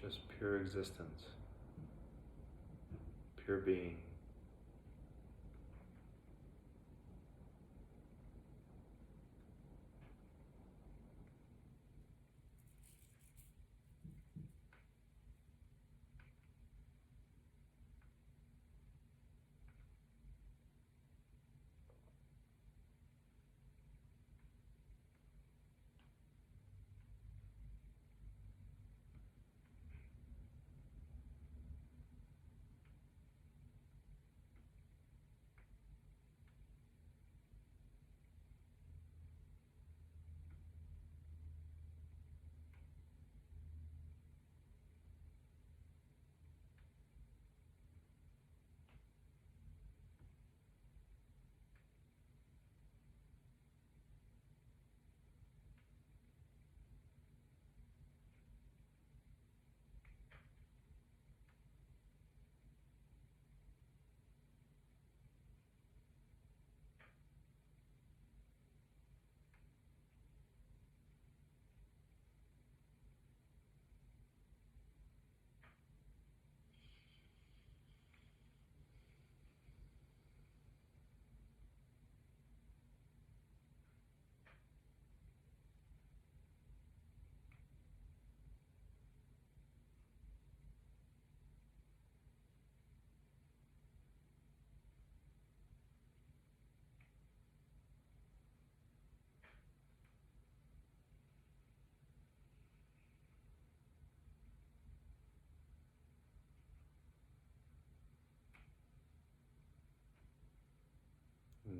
Just pure existence, pure being.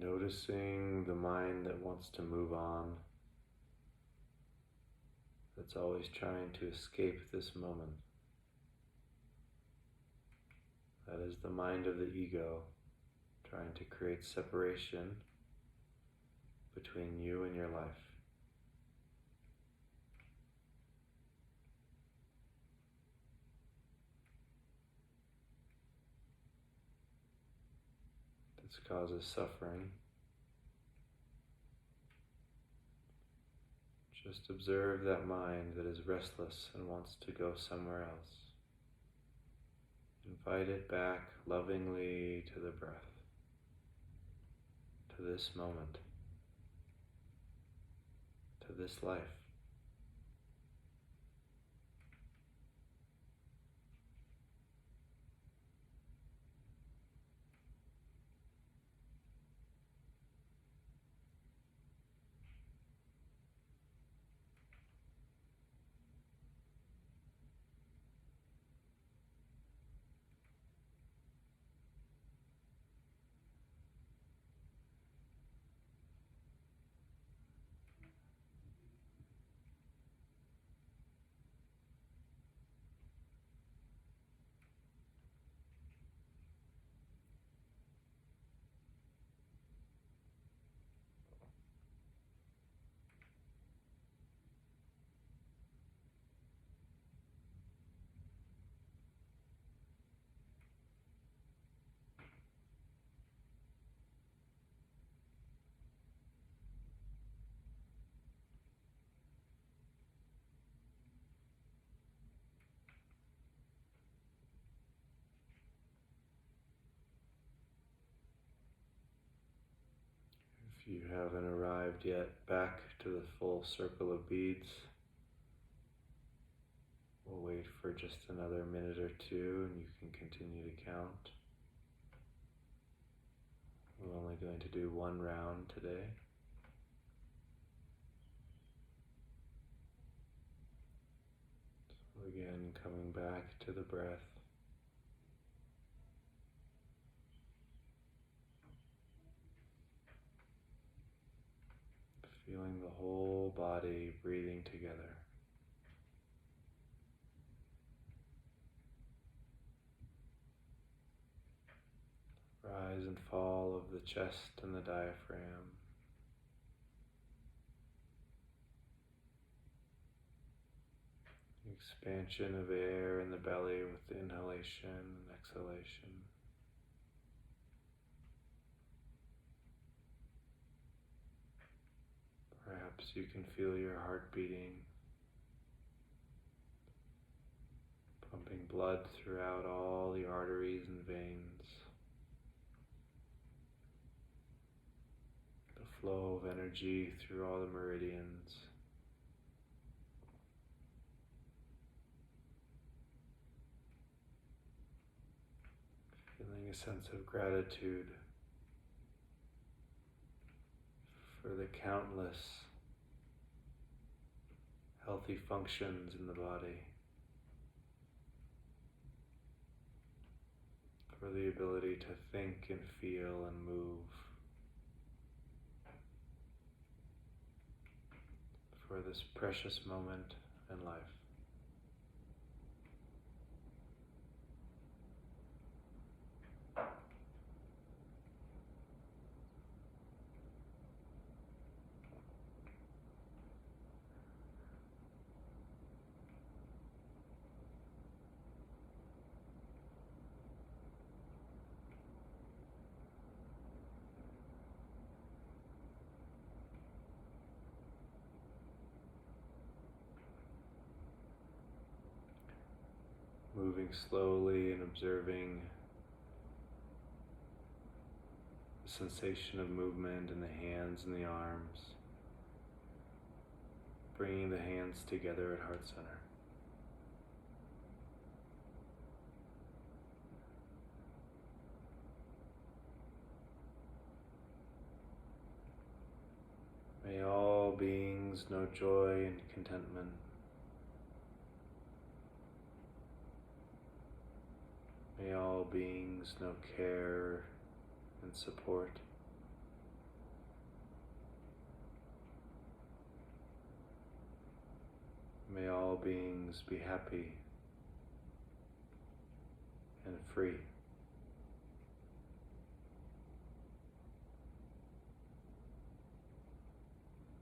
Noticing the mind that wants to move on, that's always trying to escape this moment. That is the mind of the ego, trying to create separation between you and your life. This causes suffering. Just observe that mind that is restless and wants to go somewhere else. Invite it back lovingly to the breath, to this moment, to this life. If you haven't arrived yet back to the full circle of beads, we'll wait for just another minute or two and you can continue to count. We're only going to do one round today. So again, coming back to the breath. Feeling the whole body breathing together. Rise and fall of the chest and the diaphragm. Expansion of air in the belly with inhalation and exhalation. Perhaps you can feel your heart beating, pumping blood throughout all the arteries and veins. The flow of energy through all the meridians. Feeling a sense of gratitude for the countless healthy functions in the body, for the ability to think and feel and move, for this precious moment in life. Moving slowly and observing the sensation of movement in the hands and the arms, bringing the hands together at heart center. May all beings know joy and contentment. May all beings know care and support. May all beings be happy and free.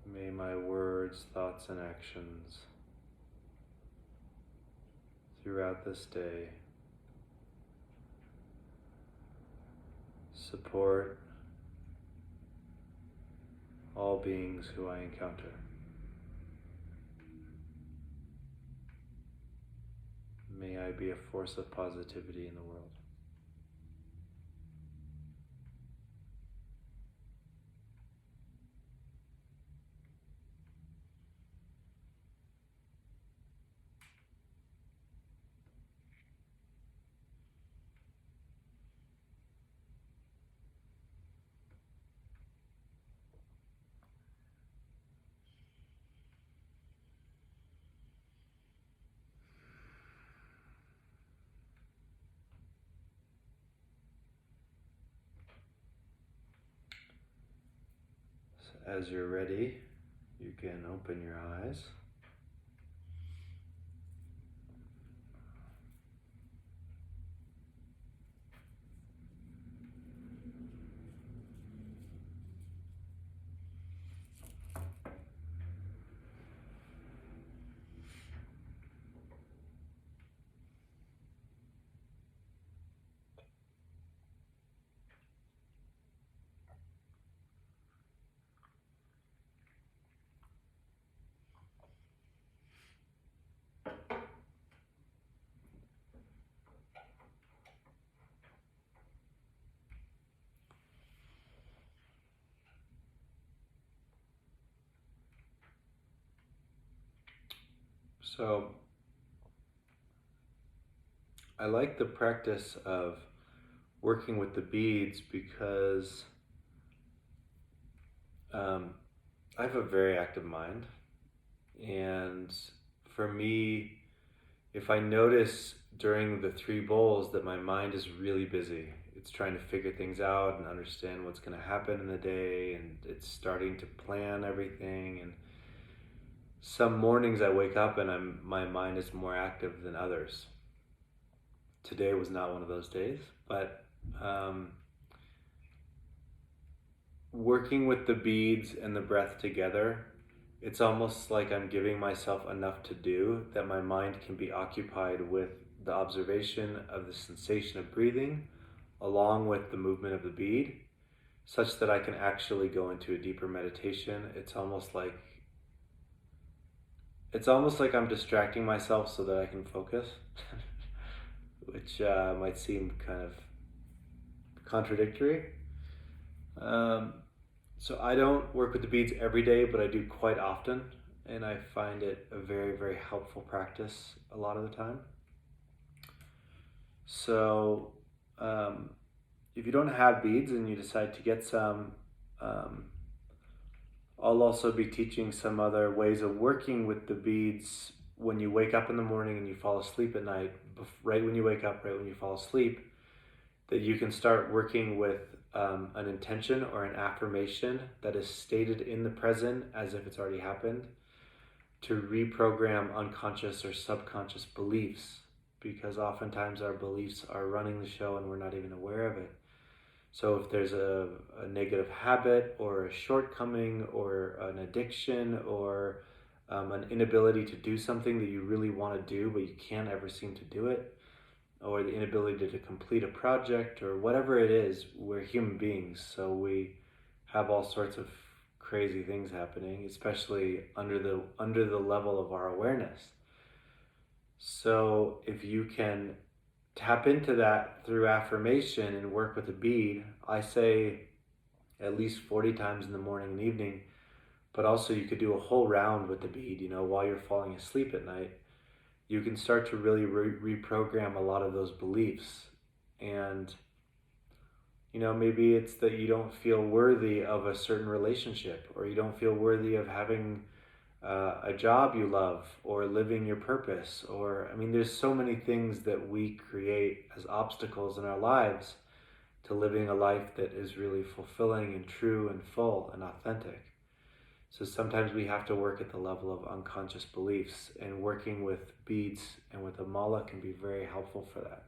May my words, thoughts, and actions throughout this day support all beings who I encounter. May I be a force of positivity in the world. So as you're ready, you can open your eyes. So I like the practice of working with the beads because I have a very active mind, and for me, if I notice during the 3 bowls that my mind is really busy, it's trying to figure things out and understand what's going to happen in the day, and it's starting to plan everything. And some mornings I wake up and my mind is more active than others. Today was not one of those days, but working with the beads and the breath together, it's almost like I'm giving myself enough to do that my mind can be occupied with the observation of the sensation of breathing along with the movement of the bead, such that I can actually go into a deeper meditation. It's almost like I'm distracting myself so that I can focus, which might seem kind of contradictory. So I don't work with the beads every day, but I do quite often, and I find it a very, very helpful practice a lot of the time. So if you don't have beads and you decide to get some, I'll also be teaching some other ways of working with the beads when you wake up in the morning and you fall asleep at night, right when you wake up, right when you fall asleep, that you can start working with an intention or an affirmation that is stated in the present as if it's already happened, to reprogram unconscious or subconscious beliefs, because oftentimes our beliefs are running the show and we're not even aware of it. So if there's a negative habit or a shortcoming or an addiction or an inability to do something that you really want to do but you can't ever seem to do it, or the inability to complete a project, or whatever it is, we're human beings, so we have all sorts of crazy things happening, especially under the level of our awareness. So if you can tap into that through affirmation and work with a bead, I say at least 40 times in the morning and evening, but also you could do a whole round with the bead, while you're falling asleep at night. You can start to really reprogram a lot of those beliefs. And maybe it's that you don't feel worthy of a certain relationship, or you don't feel worthy of having a job you love, or living your purpose, or there's so many things that we create as obstacles in our lives to living a life that is really fulfilling and true and full and authentic. So sometimes we have to work at the level of unconscious beliefs, and working with beads and with a mala can be very helpful for that.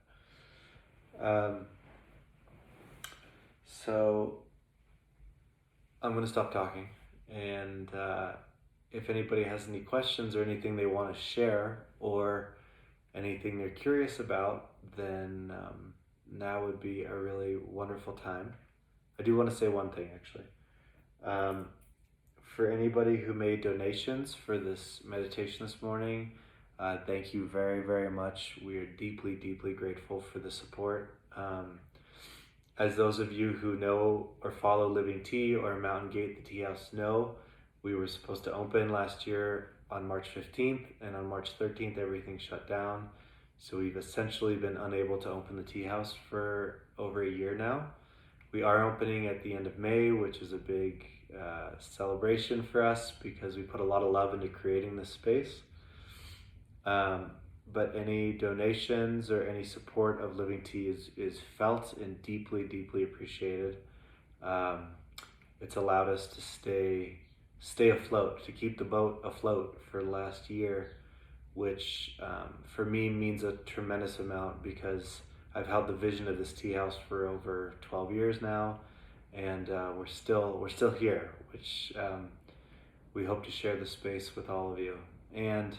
So I'm going to stop talking, and if anybody has any questions or anything they want to share or anything they're curious about, then now would be a really wonderful time. I do want to say one thing actually. Um, for anybody who made donations for this meditation this morning, thank you very, very much. We are deeply, deeply grateful for the support. As those of you who know or follow Living Tea or Mountain Gate, the tea house, know, we were supposed to open last year on March 15th, and on March 13th, everything shut down. So we've essentially been unable to open the tea house for over a year now. We are opening at the end of May, which is a big celebration for us because we put a lot of love into creating this space. But any donations or any support of Living Tea is felt and deeply, deeply appreciated. It's allowed us to stay afloat, to keep the boat afloat for the last year, which for me means a tremendous amount because I've held the vision of this tea house for over 12 years now, and we're still here, which we hope to share the space with all of you. And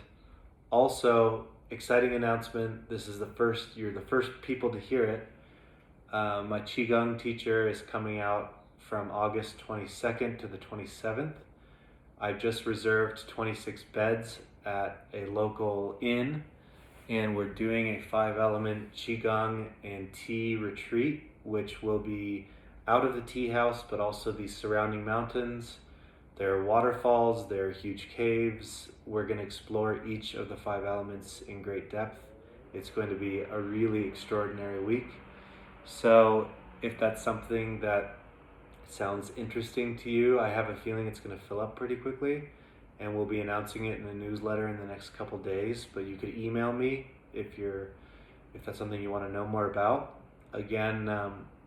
also, exciting announcement, you're the first people to hear it. My Qigong teacher is coming out from August 22nd to the 27th. I've just reserved 26 beds at a local inn, and we're doing a 5-element Qigong and tea retreat, which will be out of the tea house, but also the surrounding mountains. There are waterfalls, there are huge caves. We're going to explore each of the 5 elements in great depth. It's going to be a really extraordinary week. So if that's something that sounds interesting to you, I have a feeling it's going to fill up pretty quickly, and we'll be announcing it in a newsletter in the next couple days. But you could email me if that's something you want to know more about. Again,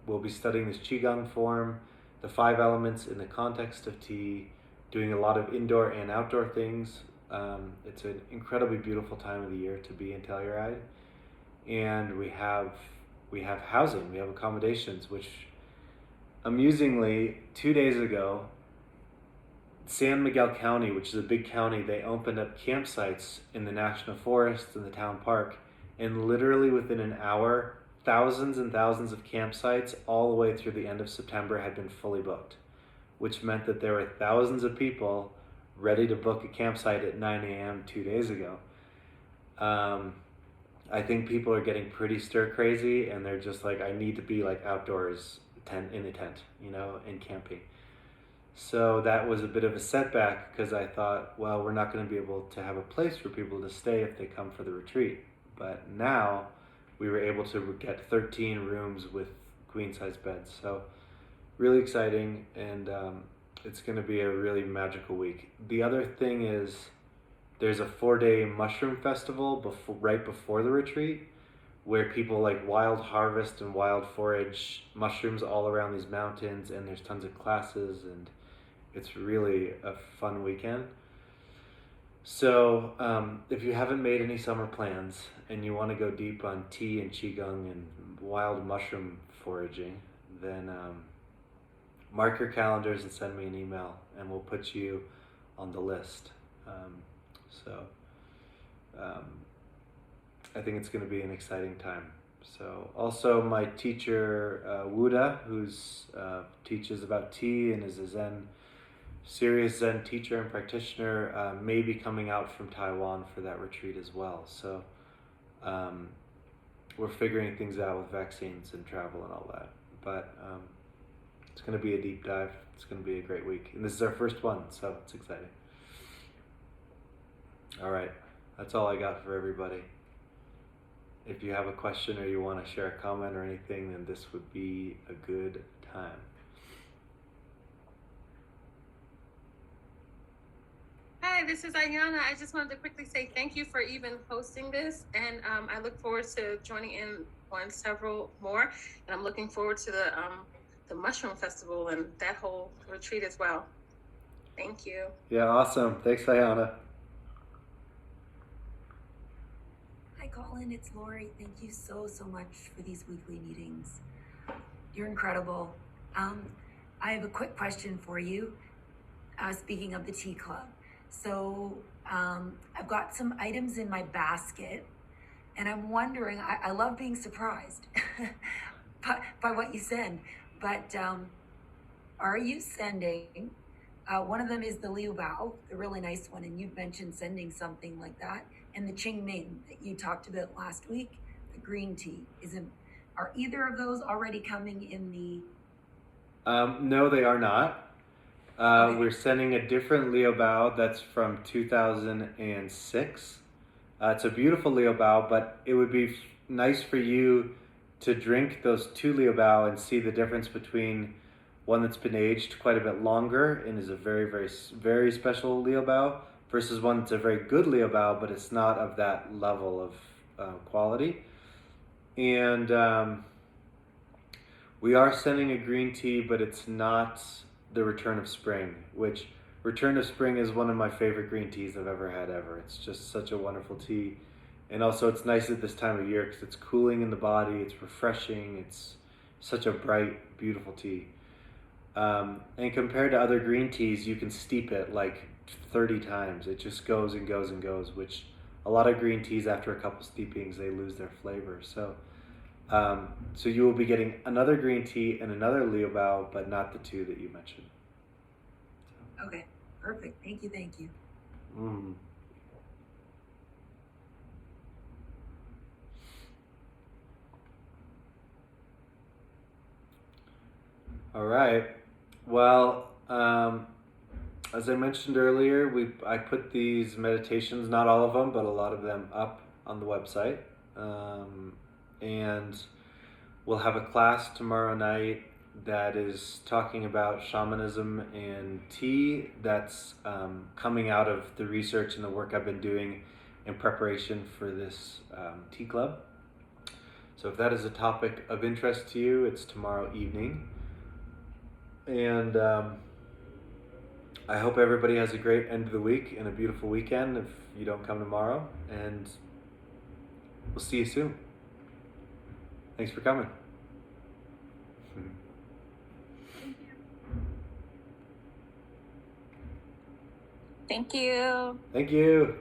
we'll be studying this Qigong form, the 5 elements in the context of tea, doing a lot of indoor and outdoor things. It's an incredibly beautiful time of the year to be in Telluride, and we have housing, we have accommodations, which amusingly 2 days ago, San Miguel County, which is a big county, they opened up campsites in the national forest and the town park, and literally within an hour, thousands and thousands of campsites all the way through the end of September had been fully booked, which meant that there were thousands of people ready to book a campsite at 9 a.m. 2 days ago. I think people are getting pretty stir crazy, and they're just like, I need to be like outdoors, in a tent, and camping. So that was a bit of a setback because I thought, well, we're not going to be able to have a place for people to stay if they come for the retreat. But now we were able to get 13 rooms with queen size beds. So really exciting, and it's going to be a really magical week. The other thing is there's a 4-day mushroom festival right before the retreat, where people like wild harvest and wild forage mushrooms all around these mountains, and there's tons of classes, and it's really a fun weekend. So if you haven't made any summer plans and you want to go deep on tea and qigong and wild mushroom foraging, then mark your calendars and send me an email, and we'll put you on the list. I think it's going to be an exciting time. So also my teacher Wuda, who's teaches about tea and is a serious Zen teacher and practitioner, may be coming out from Taiwan for that retreat as well. So we're figuring things out with vaccines and travel and all that. But it's going to be a deep dive. It's going to be a great week. And this is our first one, so it's exciting. All right, that's all I got for everybody. If you have a question or you want to share a comment or anything, then this would be a good time. Hi, this is Ayana. I just wanted to quickly say thank you for even hosting this, and I look forward to joining in on several more. And I'm looking forward to the Mushroom Festival and that whole retreat as well. Thank you. Yeah, awesome. Thanks, Ayana. Hi, Colin. It's Lori. Thank you so much for these weekly meetings. You're incredible. I have a quick question for you. Speaking of the tea club, so I've got some items in my basket, and I'm wondering. I love being surprised by what you send, but are you sending? One of them is the Liu Bao, the really nice one, and you've mentioned sending something like that, and the Qing Ming that you talked about last week, the green tea. Isn't Are either of those already coming in the? No, they are not. Okay. We're sending a different Leo Bao that's from 2006. It's a beautiful Leo Bao, but it would be nice for you to drink those two Leo Bao and see the difference between one that's been aged quite a bit longer and is a very special Leo Bao versus one that's a very good Leo Bao, but it's not of that level of quality. And we are sending a green tea, but it's not the Return of Spring, which Return of Spring is one of my favorite green teas I've ever had ever. It's just such a wonderful tea. And also it's nice at this time of year because it's cooling in the body, it's refreshing, it's such a bright, beautiful tea. And compared to other green teas, you can steep it like 30 times. It just goes and goes and goes, which a lot of green teas after a couple steepings, they lose their flavor. So you will be getting another green tea and another Liu Bao, but not the two that you mentioned. Okay. Perfect. Thank you. Thank you. Mm. All right. Well, as I mentioned earlier, I put these meditations, not all of them, but a lot of them, up on the website, and we'll have a class tomorrow night that is talking about shamanism and tea. That's coming out of the research and the work I've been doing in preparation for this tea club. So if that is a topic of interest to you, it's tomorrow evening. And I hope everybody has a great end of the week and a beautiful weekend if you don't come tomorrow. And we'll see you soon. Thanks for coming. Thank you. Thank you.